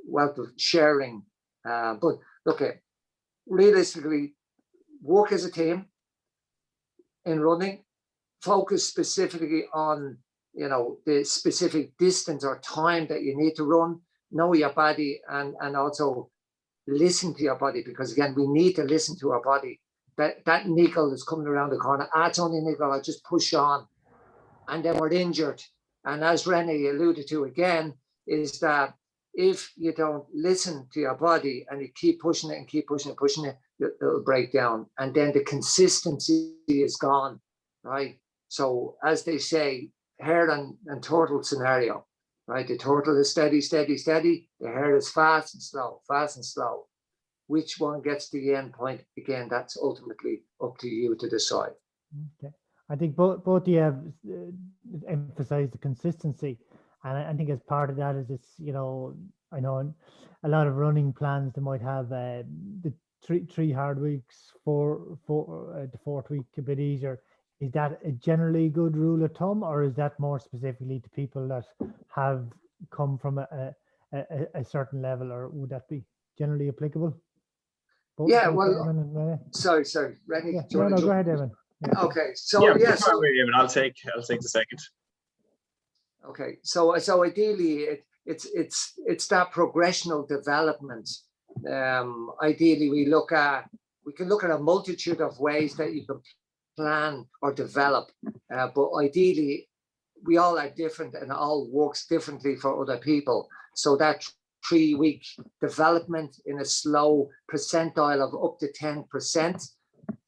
wealth of sharing. But look, realistically, work as a team in running. Focus specifically on the specific distance or time that you need to run. Know your body, and also listen to your body, because again, we need to listen to our body. That nickel is coming around the corner. It's only nickel. I'll just push on, and then we're injured. And as Rene alluded to again, is that if you don't listen to your body and you keep pushing it and keep pushing it, it'll break down, and then the consistency is gone, right? So as they say, hare and turtle scenario, right? The turtle is steady. The hare is fast and slow. Which one gets to the end point? Again, that's ultimately up to you to decide. Okay. I think both you have emphasized the consistency, and I think as part of that is this, I know a lot of running plans, they might have the three hard weeks, the fourth week a bit easier. Is that a generally good rule of thumb, or is that more specifically to people that have come from a certain level, or would that be generally applicable? Sorry, René. Yeah, go ahead, Eamon. Yeah. Okay, so Eamon, I'll take the second. Okay, so ideally, it's that progressional development. Ideally, we can look at a multitude of ways that you can plan or develop, but ideally, we all are different, and it all works differently for other people. So that 3-week development in a slow percentile of up to 10%,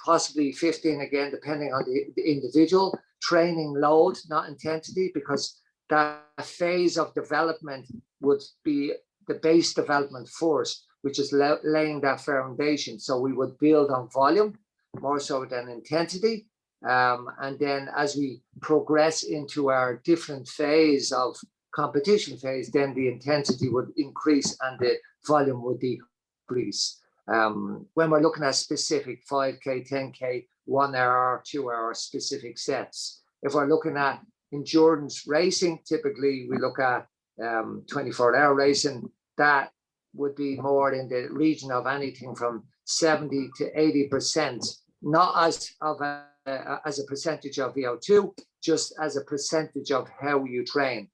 possibly 15 again, depending on the individual. Training load, not intensity, because that phase of development would be the base development first, which is laying that foundation. So we would build on volume more so than intensity. And then as we progress into our different phase of competition phase, then the intensity would increase and the volume would decrease. When we're looking at specific 5K, 10K, 1 hour, 2 hour specific sets. If we're looking at endurance racing, typically we look at 24-hour racing. That would be more in the region of anything from 70 to 80%, not as a percentage of VO2, just as a percentage of how you train.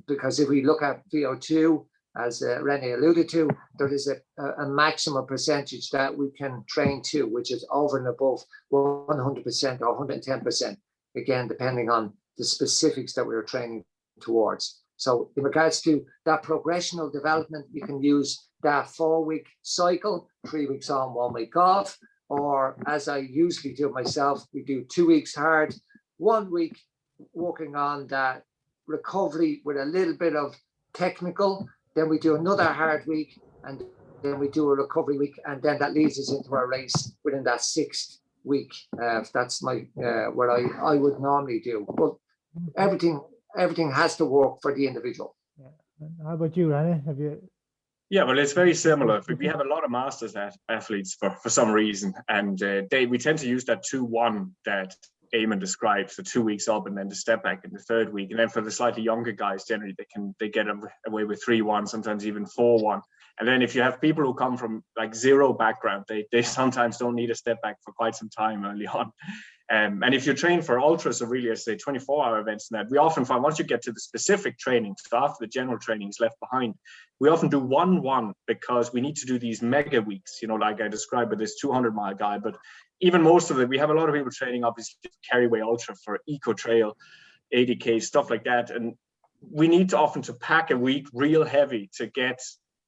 Because if we look at VO2, as René alluded to, there is a maximum percentage that we can train to, which is over and above 100% or 110%, again, depending on the specifics that we're training towards. So in regards to that progressional development, you can use that 4-week cycle, 3 weeks on, 1 week off, or as I usually do myself, we do 2 weeks hard, 1 week working on that recovery with a little bit of technical, then we do another hard week, and then we do a recovery week, and then that leads us into our race within that 6th week. That's my what I would normally do. But everything has to work for the individual. Yeah. How about you, Rene? Have you? Yeah, well, it's very similar. We have a lot of masters athletes for some reason, and we tend to use that 2-1 that Eamon described, so 2 weeks up and then the step back in the 3rd week. And then for the slightly younger guys, generally they get away with 3-1, sometimes even 4-1. And then if you have people who come from like zero background, they sometimes don't need a step back for quite some time early on. And if you train for ultras, or really, I say 24-hour events, and that we often find once you get to the specific training, so after the general training is left behind, we often do 1-1 because we need to do these mega weeks, like I described with this 200-mile guy. But even most of it, we have a lot of people training, obviously, Carryway Ultra for Eco Trail, 80K, stuff like that. And we need to often to pack a week real heavy to get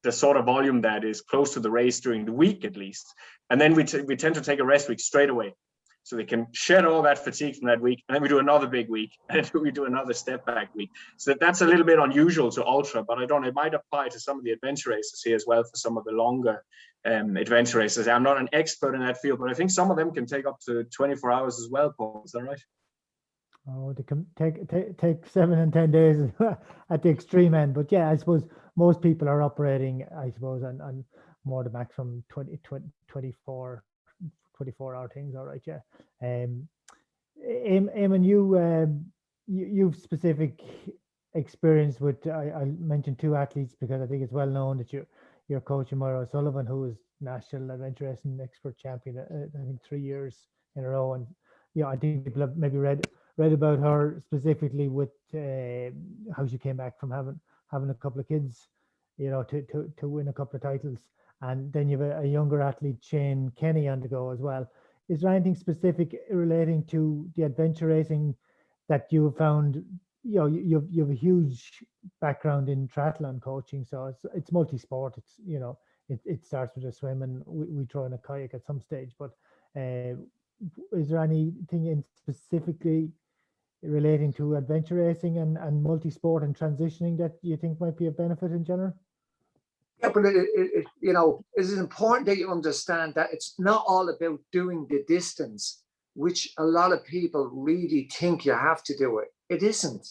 the sort of volume that is close to the race during the week, at least. And then we tend to take a rest week straight away, so they can shed all that fatigue from that week, and then we do another big week, and then we do another step back week. So that's a little bit unusual to ultra, but it might apply to some of the adventure races here as well, for some of the longer adventure races. I'm not an expert in that field, but I think some of them can take up to 24 hours as well, Paul. Is that right? Oh, they can take 7 and 10 days at the extreme end. But yeah, I suppose most people are operating, I suppose, on more the maximum 24 hour things. All right, yeah. Eamon, you've specific experience with, I mentioned 2 athletes because I think it's well known that you're coaching Moira O'Sullivan, who is national adventure racing expert champion, I think 3 years in a row. And I think people have maybe read about her specifically with how she came back from having a couple of kids, to win a couple of titles. And then you have a younger athlete, Shane Kenny, on the go as well. Is there anything specific relating to the adventure racing that you have found? You have a huge background in triathlon coaching, so it's multi-sport. It's it starts with a swim, and we throw in a kayak at some stage. But is there anything in specifically relating to adventure racing and multi-sport and transitioning that you think might be a benefit in general? Yeah, but it is important that you understand that it's not all about doing the distance, which a lot of people really think you have to do it. It isn't.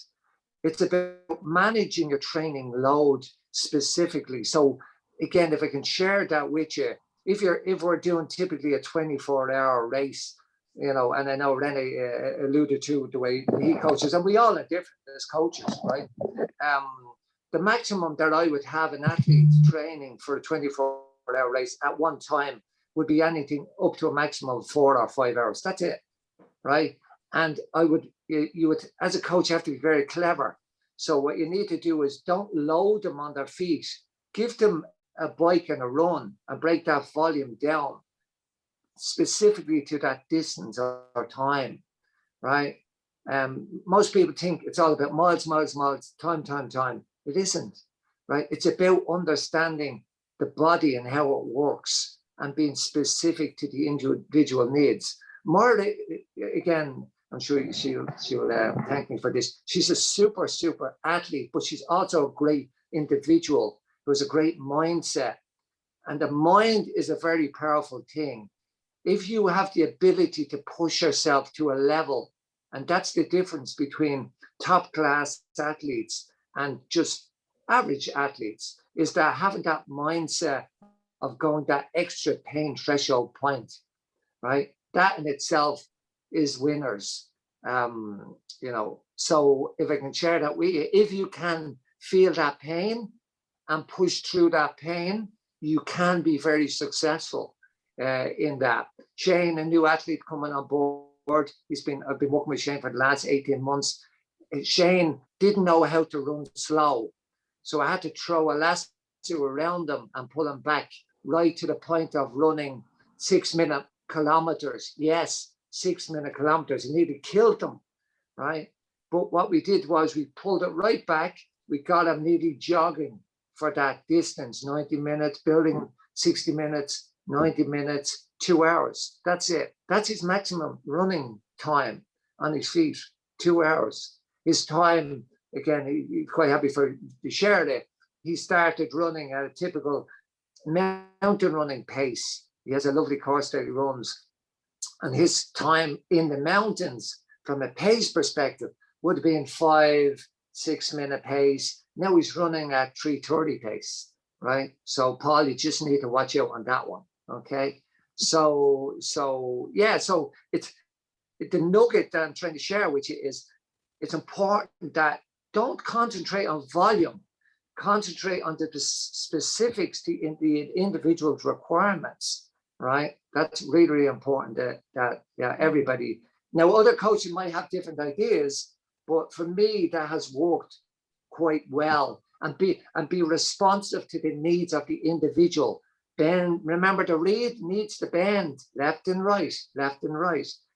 It's about managing your training load specifically. So again, if I can share that with you, if we're doing typically a 24-hour race, and I know René alluded to the way he coaches, and we all are different as coaches, right? The maximum that I would have an athlete training for a 24-hour race at one time would be anything up to a maximum of 4 or 5 hours. That's it, right? And you would, as a coach, you have to be very clever. So what you need to do is don't load them on their feet. Give them a bike and a run and break that volume down specifically to that distance or time, right? Most people think it's all about miles, time. It isn't, right? It's about understanding the body and how it works and being specific to the individual needs. Moira, again, I'm sure she'll thank me for this. She's a super athlete, but she's also a great individual who has a great mindset. And the mind is a very powerful thing. If you have the ability to push yourself to a level, and that's the difference between top class athletes and just average athletes, is that having that mindset of going that extra pain threshold point, right? That in itself is winners. So if I can share that with you, if you can feel that pain and push through that pain, you can be very successful in that. Shane, a new athlete coming on board, I've been working with Shane for the last 18 months. Shane didn't know how to run slow. So I had to throw a lasso around him and pull him back right to the point of running 6-minute kilometers. Yes, 6-minute kilometers. He nearly killed him, right? But what we did was we pulled it right back. We got him nearly jogging for that distance, 90 minutes, building 60 minutes, 90 minutes, 2 hours. That's it. That's his maximum running time on his feet, 2 hours. His time, again, he's quite happy to share it. He started running at a typical mountain running pace. He has a lovely course that he runs. And his time in the mountains, from a pace perspective, would have been 5-6 minute pace. Now he's running at 3:30 pace, right? So Paul, you just need to watch out on that one, okay? So it's the nugget that I'm trying to share with you is it's important that don't concentrate on volume, concentrate on the specifics in the individual's requirements, right? That's really, really important that everybody. Now, other coaches might have different ideas, but for me, that has worked quite well. And be responsive to the needs of the individual. Bend, remember the reed needs to bend left and right.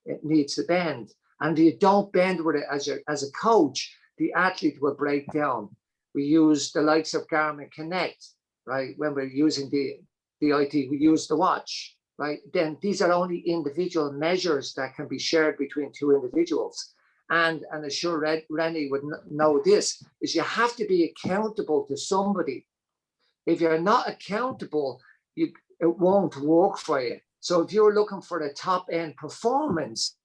It needs to bend. And if you don't bend with it as a coach, the athlete will break down. We use the likes of Garmin Connect, right? When we're using the IT, we use the watch, right? Then these are only individual measures that can be shared between two individuals. And I'm sure René would know this, is you have to be accountable to somebody. If you're not accountable, it won't work for you. So if you're looking for the top end performance,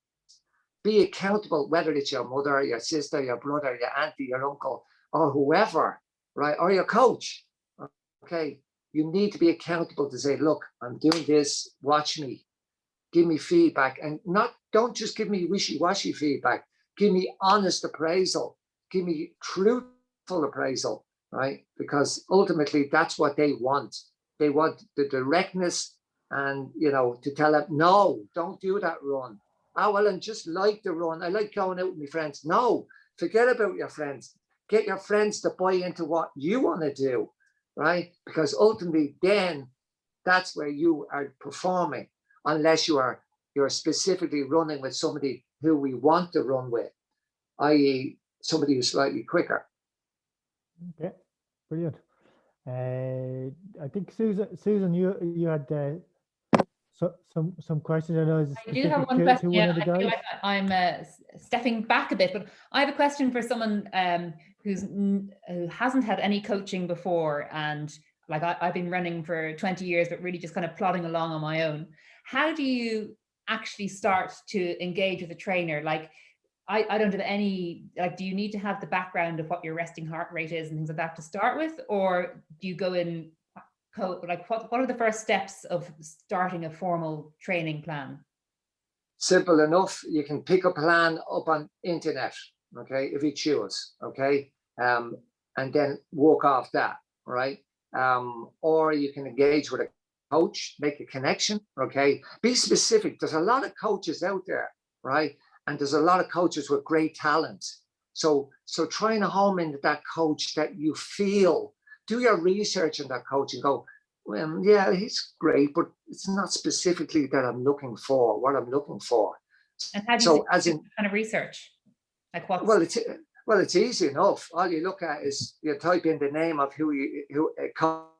be accountable, whether it's your mother, your sister, your brother, your auntie, your uncle, or whoever, right? Or your coach, okay? You need to be accountable to say, look, I'm doing this, watch me, give me feedback. And don't just give me wishy-washy feedback. Give me honest appraisal. Give me truthful appraisal, right? Because ultimately that's what they want. They want the directness and, to tell them, no, don't do that run. Oh, well, and just like the run. I like going out with my friends. No, forget about your friends. Get your friends to buy into what you want to do, right? Because ultimately then that's where you are performing, unless you're specifically running with somebody who we want to run with, i.e. somebody who's slightly quicker. Okay, brilliant. I think Susan, you had some questions. I know I do have one question. Yeah, I feel like I'm stepping back a bit, but I have a question for someone who hasn't had any coaching before, and like I've been running for 20 years, but really just kind of plodding along on my own. How do you actually start to engage with a trainer? Like, I don't have any, like, do you need to have the background of what your resting heart rate is and things like that to start with? Or do you go in, like, what are the first steps of starting a formal training plan? Simple enough. You can pick a plan up on internet, okay, if you choose, okay, and then work off that, right? Or you can engage with a coach, make a connection, okay? Be specific. There's a lot of coaches out there, right? And there's a lot of coaches with great talent. So trying to home into that coach that you feel, do your research on that coach and go, well, yeah, he's great, but it's not specifically that I'm looking for, what I'm looking for. And how do you kind of research? Like what? Well, it's easy enough. All you look at is you type in the name of who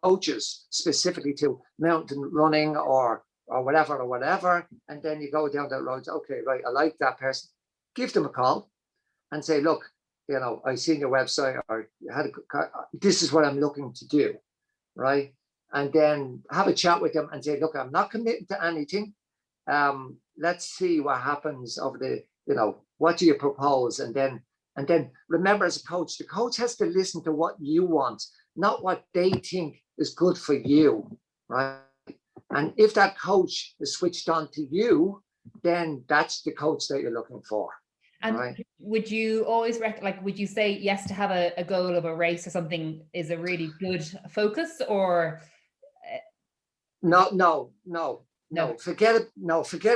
coaches specifically to mountain running or whatever, and then you go down that road. Okay, right, I like that person. Give them a call and say, look, I seen your website, or this is what I'm looking to do, right? And then have a chat with them and say, look, I'm not committing to anything. Let's see what happens over the, what do you propose? And then remember, as a coach, the coach has to listen to what you want, not what they think is good for you, right? And if that coach is switched on to you, then that's the coach that you're looking for. And right? would you always would you say yes to have a goal of a race or something is a really good focus, or? No. Forget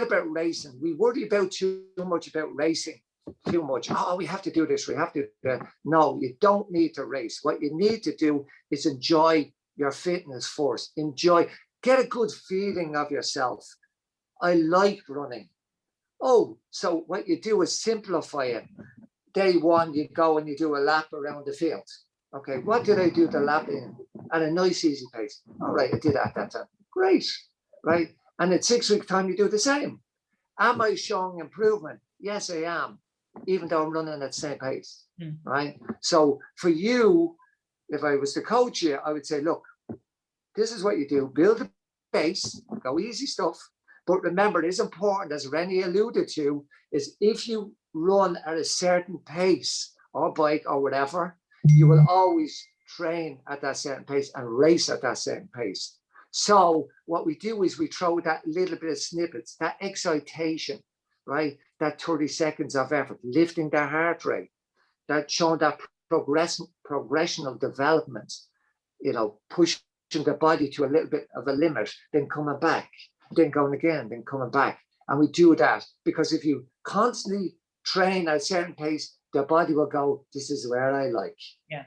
about racing. We worry about too much about racing. Too much. Oh, we have to do this. We have to do that. No, you don't need to race. What you need to do is enjoy your fitness first. Get a good feeling of yourself. I like running. Oh, so what you do is simplify it. Day one, you go and you do a lap around the field. Okay, what did I do the lap in? At a nice, easy pace. All right, I did that time. Great, right? And in 6 weeks' time, you do the same. Am I showing improvement? Yes, I am, even though I'm running at the same pace, right? So for you, if I was to coach you, I would say, look, this is what you do. Build a base, go easy stuff. But remember, it is important, as René alluded to, is if you run at a certain pace or bike or whatever, you will always train at that certain pace and race at that certain pace. So what we do is we throw that little bit of snippets, that excitation, right? That 30 seconds of effort, lifting the heart rate, that showing that progressional development, pushing the body to a little bit of a limit, then coming back, then going again, then coming back. And we do that because if you constantly train at a certain pace, the body will go, this is where I like. Yeah.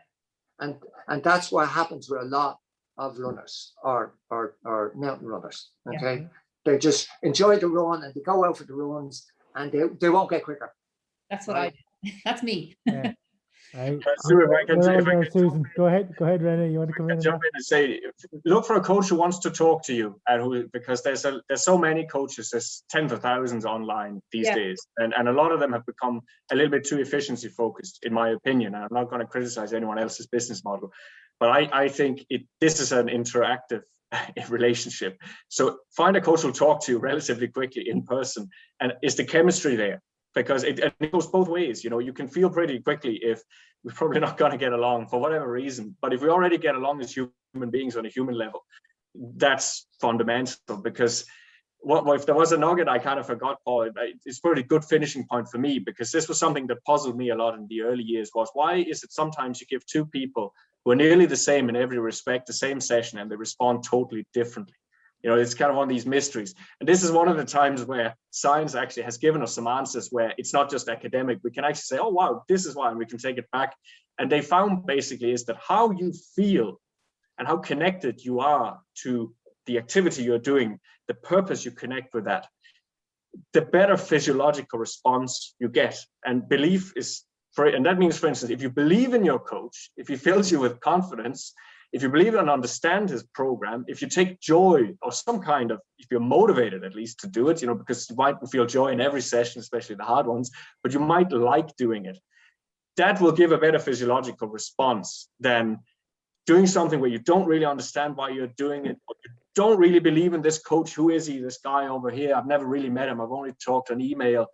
And that's what happens with a lot of runners or mountain runners. Okay. Yeah. They just enjoy the run and they go out for the runs and they won't get quicker. That's what I do. That's me. Yeah. Susan, go ahead, René. You want to come in? Jump in and say, look for a coach who wants to talk to you, and because there's so many coaches, there's tens of thousands online these days, and a lot of them have become a little bit too efficiency focused, in my opinion. And I'm not going to criticize anyone else's business model, but I think this is an interactive relationship. So find a coach who'll talk to you relatively quickly in person, and is the chemistry there? Because it goes both ways. You can feel pretty quickly if we're probably not going to get along for whatever reason. But if we already get along as human beings on a human level, that's fundamental. Because if there was a nugget I kind of forgot, Paul, it's a pretty good finishing point for me, because this was something that puzzled me a lot in the early years, was why is it sometimes you give two people who are nearly the same in every respect, the same session, and they respond totally differently? It's kind of one of these mysteries. And this is one of the times where science actually has given us some answers where it's not just academic. We can actually say, oh, wow, this is why, and we can take it back. And they found basically is that how you feel and how connected you are to the activity you're doing, the purpose you connect with that, the better physiological response you get. And belief is, and that means, for instance, if you believe in your coach, if he fills you with confidence, if you believe and understand his program, if you take joy or some kind of, if you're motivated at least to do it, because you might feel joy in every session, especially the hard ones, but you might like doing it. That will give a better physiological response than doing something where you don't really understand why you're doing it, or you don't really believe in this coach. Who is he, this guy over here? I've never really met him. I've only talked on email.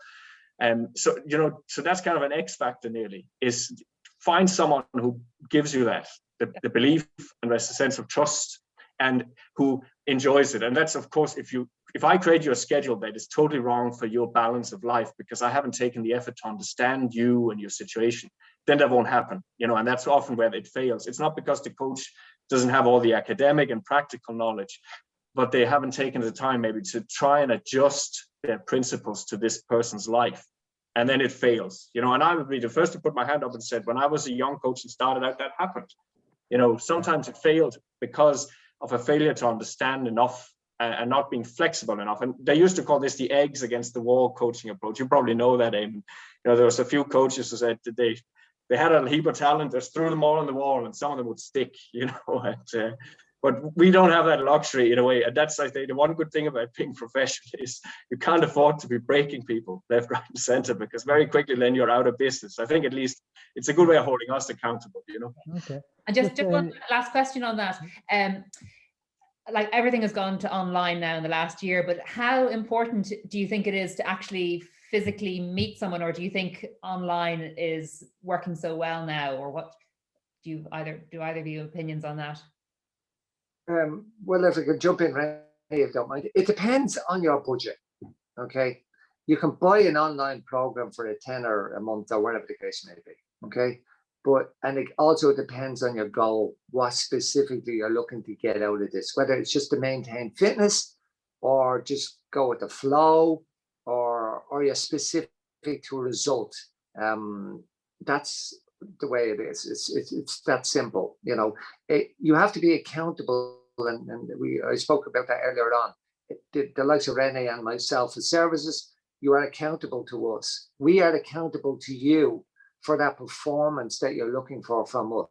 So that's kind of an X factor nearly, is find someone who gives you that. The belief and there's a sense of trust, and who enjoys it. And that's, of course, if I create you a schedule that is totally wrong for your balance of life, because I haven't taken the effort to understand you and your situation, then that won't happen, and that's often where it fails. It's not because the coach doesn't have all the academic and practical knowledge, but they haven't taken the time maybe to try and adjust their principles to this person's life. And then it fails, and I would be the first to put my hand up and said, when I was a young coach and started out, that happened. Sometimes it failed because of a failure to understand enough and not being flexible enough. And they used to call this the eggs against the wall coaching approach. You probably know that, Eamon. There was a few coaches who said that they had a heap of talent, just threw them all on the wall, and some of them would stick, but we don't have that luxury in a way. And that's, I think, the one good thing about being professional is you can't afford to be breaking people left, right, and center, because very quickly then you're out of business. I think at least it's a good way of holding us accountable, Okay. And just one last question on that. Like everything has gone to online now in the last year, but how important do you think it is to actually physically meet someone, or do you think online is working so well now, or what do either of you opinions on that? Well, if I could jump in, Réne, if you don't mind, it depends on your budget. Okay, you can buy an online program for a tenner a month or whatever the case may be. Okay. And it also depends on your goal, what specifically you're looking to get out of this, whether it's just to maintain fitness or just go with the flow, or you're specific to a result. That's the way it is. It's that simple. You know, you have to be accountable, and I spoke about that earlier on. The likes of Rene and myself as services, you are accountable to us. We are accountable to you for that performance that you're looking for from us.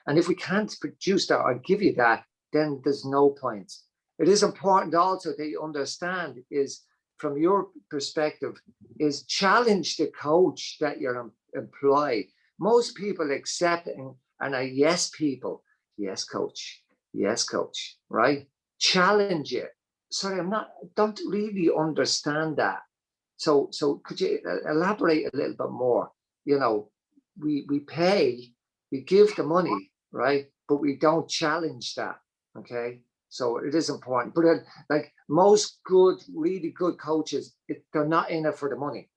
And if we can't produce that or give you that, then there's no point. It is important also that you understand is, from your perspective, is challenge the coach that you're employ. Most people accept and are yes people. Yes, coach. Yes, coach. Right? Challenge it. Sorry, don't really understand that. So could you elaborate a little bit more? You know, we pay, we give the money, right? But we don't challenge that. Okay. So it is important. But like most really good coaches, they're not in it for the money.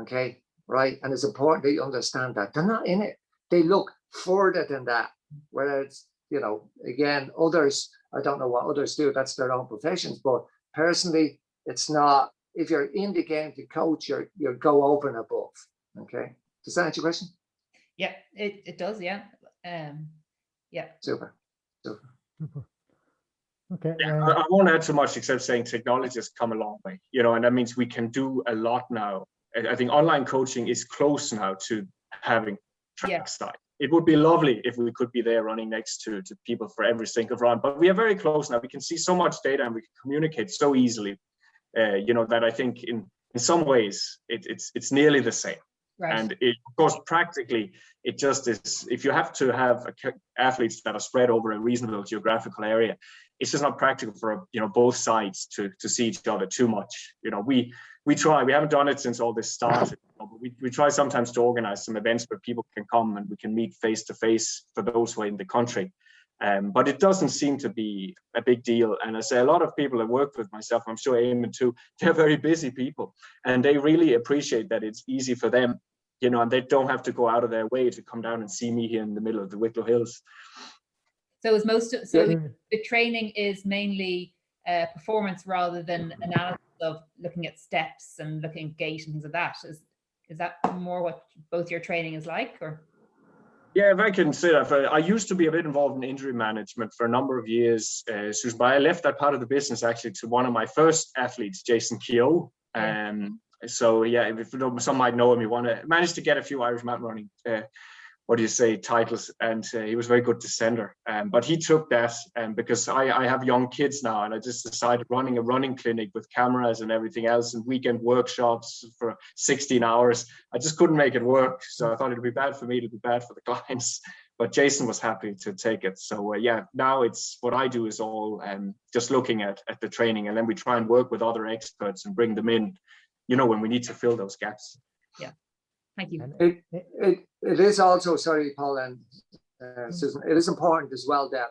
Okay. Right. And it's important that you understand that they're not in it. They look further than that. Whereas, you know, again, others, I don't know what others do. That's their own professions. But personally, it's not, if you're in the game to coach, you go over and above. Okay. Does that answer your question? Yeah, it does. Yeah. Yeah. Super. Okay. Yeah, I won't add too much except saying technology has come a long way, you know, and that means we can do a lot now. I think online coaching is close now to having trackside. It would be lovely if we could be there running next to people for every single run, but we are very close now. We can see so much data and we can communicate so easily, you know, that I think in some ways it's nearly the same. Right. And of course, practically, it just is, if you have to have athletes that are spread over a reasonable geographical area, it's just not practical for, you know, both sides to see each other too much. You know, we try, we haven't done it since all this started, but we try sometimes to organize some events where people can come and we can meet face to face for those who are in the country. But it doesn't seem to be a big deal. And I say a lot of people that work with myself, I'm sure Eamon too, they're very busy people and they really appreciate that it's easy for them, you know, and they don't have to go out of their way to come down and see me here in the middle of the Wicklow Hills. So the training is mainly performance rather than analysis of looking at steps and looking at gait and things like that. Is that more what both your training is like, or? Yeah, if I can say that, I used to be a bit involved in injury management for a number of years, Susan, but I left that part of the business actually to one of my first athletes, Jason Keogh. So yeah, if some might know him, he managed to get a few Irish mountain running, titles, and he was a very good descender. But he took that, because I have young kids now, and I just decided running a running clinic with cameras and everything else and weekend workshops for 16 hours. I just couldn't make it work. So I thought it'd be bad for me, it'd be bad for the clients. But Jason was happy to take it. So yeah, now it's what I do is all just looking at the training, and then we try and work with other experts and bring them in, you know, when we need to fill those gaps. Yeah. Thank you. It is also, sorry, Paul and Susan, it is important as well that,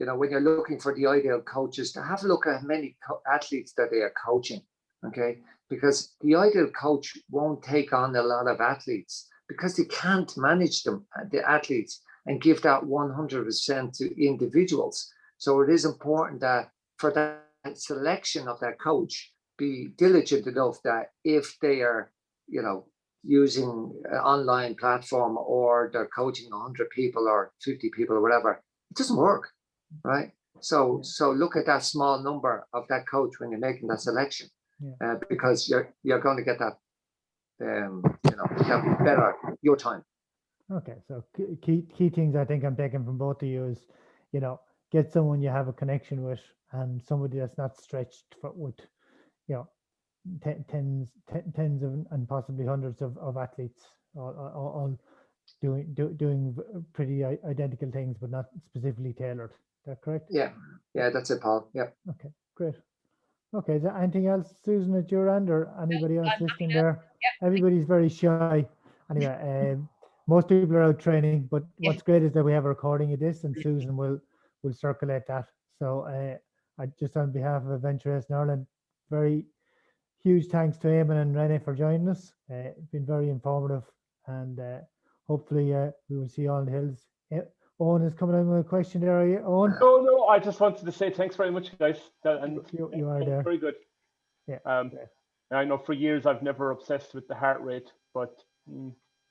you know, when you're looking for the ideal coaches, to have a look at how many athletes that they are coaching, okay? Because the ideal coach won't take on a lot of athletes because they can't manage them, the athletes, and give that 100% to individuals. So it is important that for that selection of that coach, be diligent enough that if they are, you know, using an online platform or they're coaching 100 people or 50 people or whatever, it doesn't work, right? So look at that small number of that coach when you're making that selection, because you're going to get that, you know, get better your time. Okay, so key things I think I'm taking from both of you is, you know, get someone you have a connection with and somebody that's not stretched with, you know, tens of and possibly hundreds of athletes all doing pretty identical things, but not specifically tailored. Is that correct? Yeah, that's it, Paul. Yeah. Okay, great. Okay, is there anything else, Susan, at your end, or anybody else listening there? Yeah. Everybody's very shy. Anyway, most people are out training, but what's great is that we have a recording of this, and Susan will circulate that. So I just, on behalf of Adventure Race in Ireland, very huge thanks to Eamon and Rene for joining us. It's been very informative, and hopefully we will see you all in the hills. Owen is coming in with a question there, are you, Owen? No, I just wanted to say thanks very much, guys. And You are there. very good. Yeah. I know for years I've never obsessed with the heart rate, but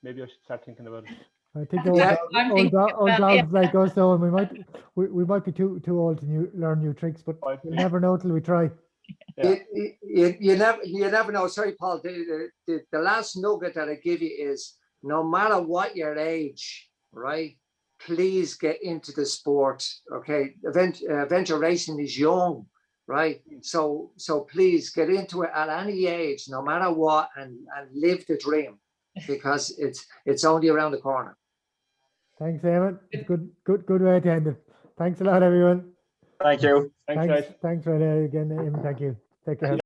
maybe I should start thinking about it. I think Yeah. old dogs like us, though, and we might be too old to learn new tricks, but we'll never know till we try. Yeah. You never know. Sorry, Paul. The last nugget that I give you is, no matter what your age, right? Please get into the sport. Okay, adventure racing is young, right? So please get into it at any age, no matter what, and live the dream, because it's only around the corner. Thanks, Eamon. Good way to end it. Thanks a lot, everyone. Thank you. Thanks, guys. Thanks, Rene, again, Eamon. Thank you. Take care.